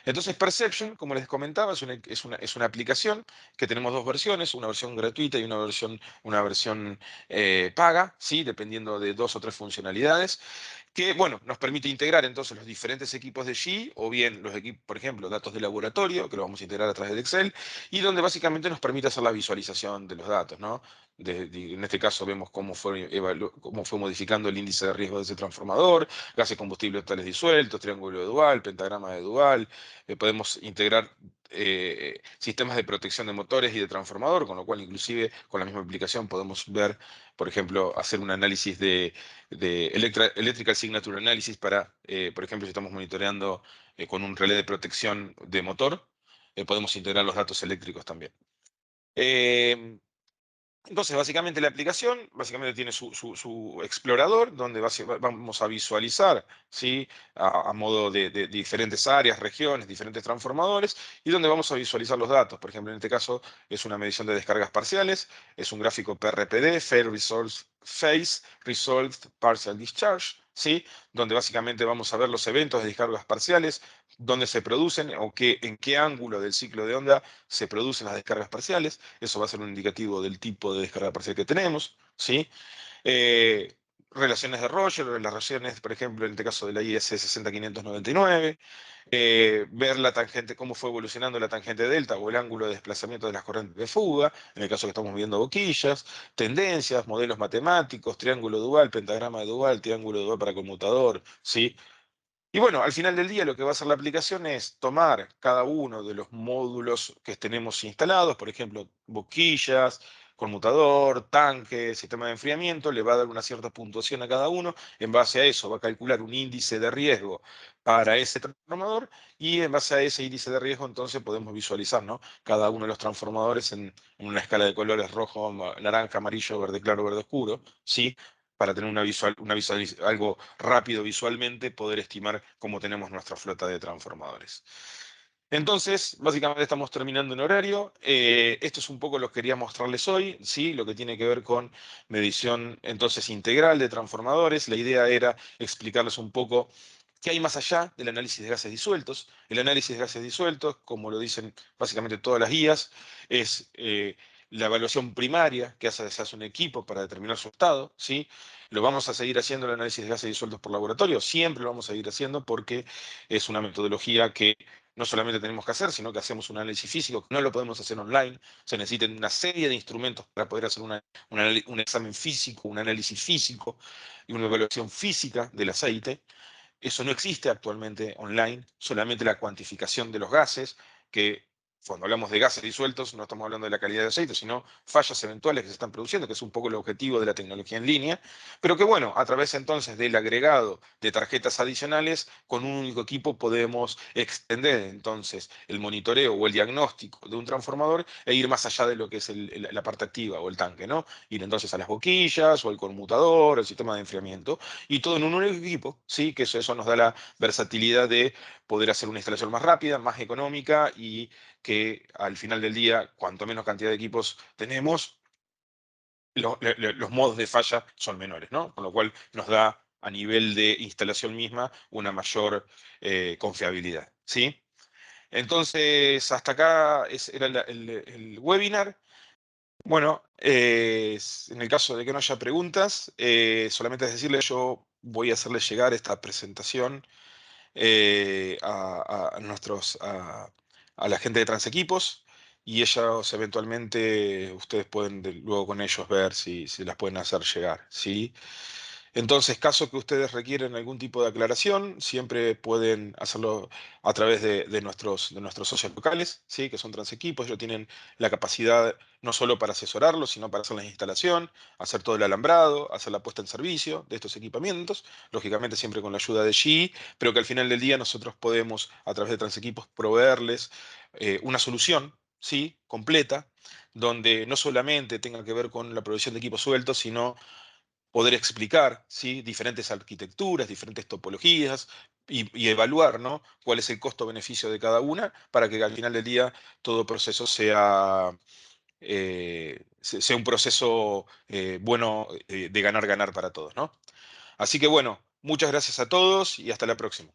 Entonces, Perception, como les comentaba, es una aplicación que tenemos dos versiones, una versión gratuita y una versión paga, ¿sí? Dependiendo de dos o tres funcionalidades que, bueno, nos permite integrar entonces los diferentes equipos de G, o bien los equipos, por ejemplo, datos de laboratorio, que lo vamos a integrar a través de Excel, y donde básicamente nos permite hacer la visualización de los datos, ¿no? En este caso vemos cómo fue modificando el índice de riesgo de ese transformador, gases combustibles totales disueltos, triángulo de Dual, pentagrama de Dual, podemos integrar sistemas de protección de motores y de transformador, con lo cual inclusive con la misma aplicación podemos ver, por ejemplo, hacer un análisis de Electrical Signature Analysis para, por ejemplo, si estamos monitoreando con un relé de protección de motor, podemos integrar los datos eléctricos también. Eh, entonces, básicamente la aplicación básicamente tiene su explorador, donde vamos a visualizar, ¿sí? A modo de diferentes áreas, regiones, diferentes transformadores, y donde vamos a visualizar los datos. Por ejemplo, en este caso es una medición de descargas parciales, es un gráfico PRPD, Phase Resolved Partial Discharge, ¿sí? Donde básicamente vamos a ver los eventos de descargas parciales, dónde se producen o en qué ángulo del ciclo de onda se producen las descargas parciales. Eso va a ser un indicativo del tipo de descarga parcial que tenemos, ¿sí? Eh, Relaciones de Roger, las relaciones, por ejemplo, en este caso de la IS 60599, ver la tangente, cómo fue evolucionando la tangente delta o el ángulo de desplazamiento de las corrientes de fuga, en el caso que estamos viendo boquillas, tendencias, modelos matemáticos, triángulo dual, pentagrama dual, triángulo dual para conmutador, ¿sí? Y bueno, al final del día lo que va a hacer la aplicación es tomar cada uno de los módulos que tenemos instalados, por ejemplo, boquillas, conmutador, tanque, sistema de enfriamiento, le va a dar una cierta puntuación a cada uno. En base a eso va a calcular un índice de riesgo para ese transformador y en base a ese índice de riesgo entonces podemos visualizar, ¿no? Cada uno de los transformadores en una escala de colores rojo, naranja, amarillo, verde claro, verde oscuro, ¿sí? Para tener algo rápido visualmente, poder estimar cómo tenemos nuestra flota de transformadores. Entonces, básicamente estamos terminando en horario. Esto es un poco lo que quería mostrarles hoy, ¿sí? Lo que tiene que ver con medición entonces integral de transformadores. La idea era explicarles un poco qué hay más allá del análisis de gases disueltos. El análisis de gases disueltos, como lo dicen básicamente todas las guías, es la evaluación primaria que se hace un equipo para determinar su estado, ¿sí? Lo vamos a seguir haciendo el análisis de gases disueltos por laboratorio, siempre lo vamos a seguir haciendo porque es una metodología que no solamente tenemos que hacer, sino que hacemos un análisis físico, no lo podemos hacer online, se necesitan una serie de instrumentos para poder hacer un examen físico, un análisis físico y una evaluación física del aceite. Eso no existe actualmente online, solamente la cuantificación de los gases, que cuando hablamos de gases disueltos no estamos hablando de la calidad de aceite, sino fallas eventuales que se están produciendo, que es un poco el objetivo de la tecnología en línea, pero que bueno, a través entonces del agregado de tarjetas adicionales, con un único equipo podemos extender entonces el monitoreo o el diagnóstico de un transformador e ir más allá de lo que es la parte activa o el tanque, ¿no? Ir entonces a las boquillas o al conmutador, el sistema de enfriamiento y todo en un único equipo, ¿sí? Que eso nos da la versatilidad de poder hacer una instalación más rápida, más económica y que al final del día, cuanto menos cantidad de equipos tenemos, los modos de falla son menores, ¿no? Con lo cual nos da a nivel de instalación misma una mayor confiabilidad, ¿sí? Entonces, hasta acá era el webinar. Bueno, en el caso de que no haya preguntas, solamente es decirle, yo voy a hacerle llegar esta presentación a la gente de Transequipos y ellos eventualmente, ustedes pueden luego con ellos ver si las pueden hacer llegar, ¿sí? Entonces, caso que ustedes requieren algún tipo de aclaración, siempre pueden hacerlo a través de nuestros socios locales, ¿sí? Que son Transequipos. Ellos tienen la capacidad no solo para asesorarlos, sino para hacer la instalación, hacer todo el alambrado, hacer la puesta en servicio de estos equipamientos, lógicamente siempre con la ayuda de GE, pero que al final del día nosotros podemos, a través de Transequipos, proveerles una solución, ¿sí? Completa, donde no solamente tenga que ver con la provisión de equipos sueltos, sino poder explicar, ¿sí? Diferentes arquitecturas, diferentes topologías y evaluar, ¿no? Cuál es el costo-beneficio de cada una para que al final del día todo proceso sea un proceso bueno de ganar-ganar para todos, ¿no? Así que bueno, muchas gracias a todos y hasta la próxima.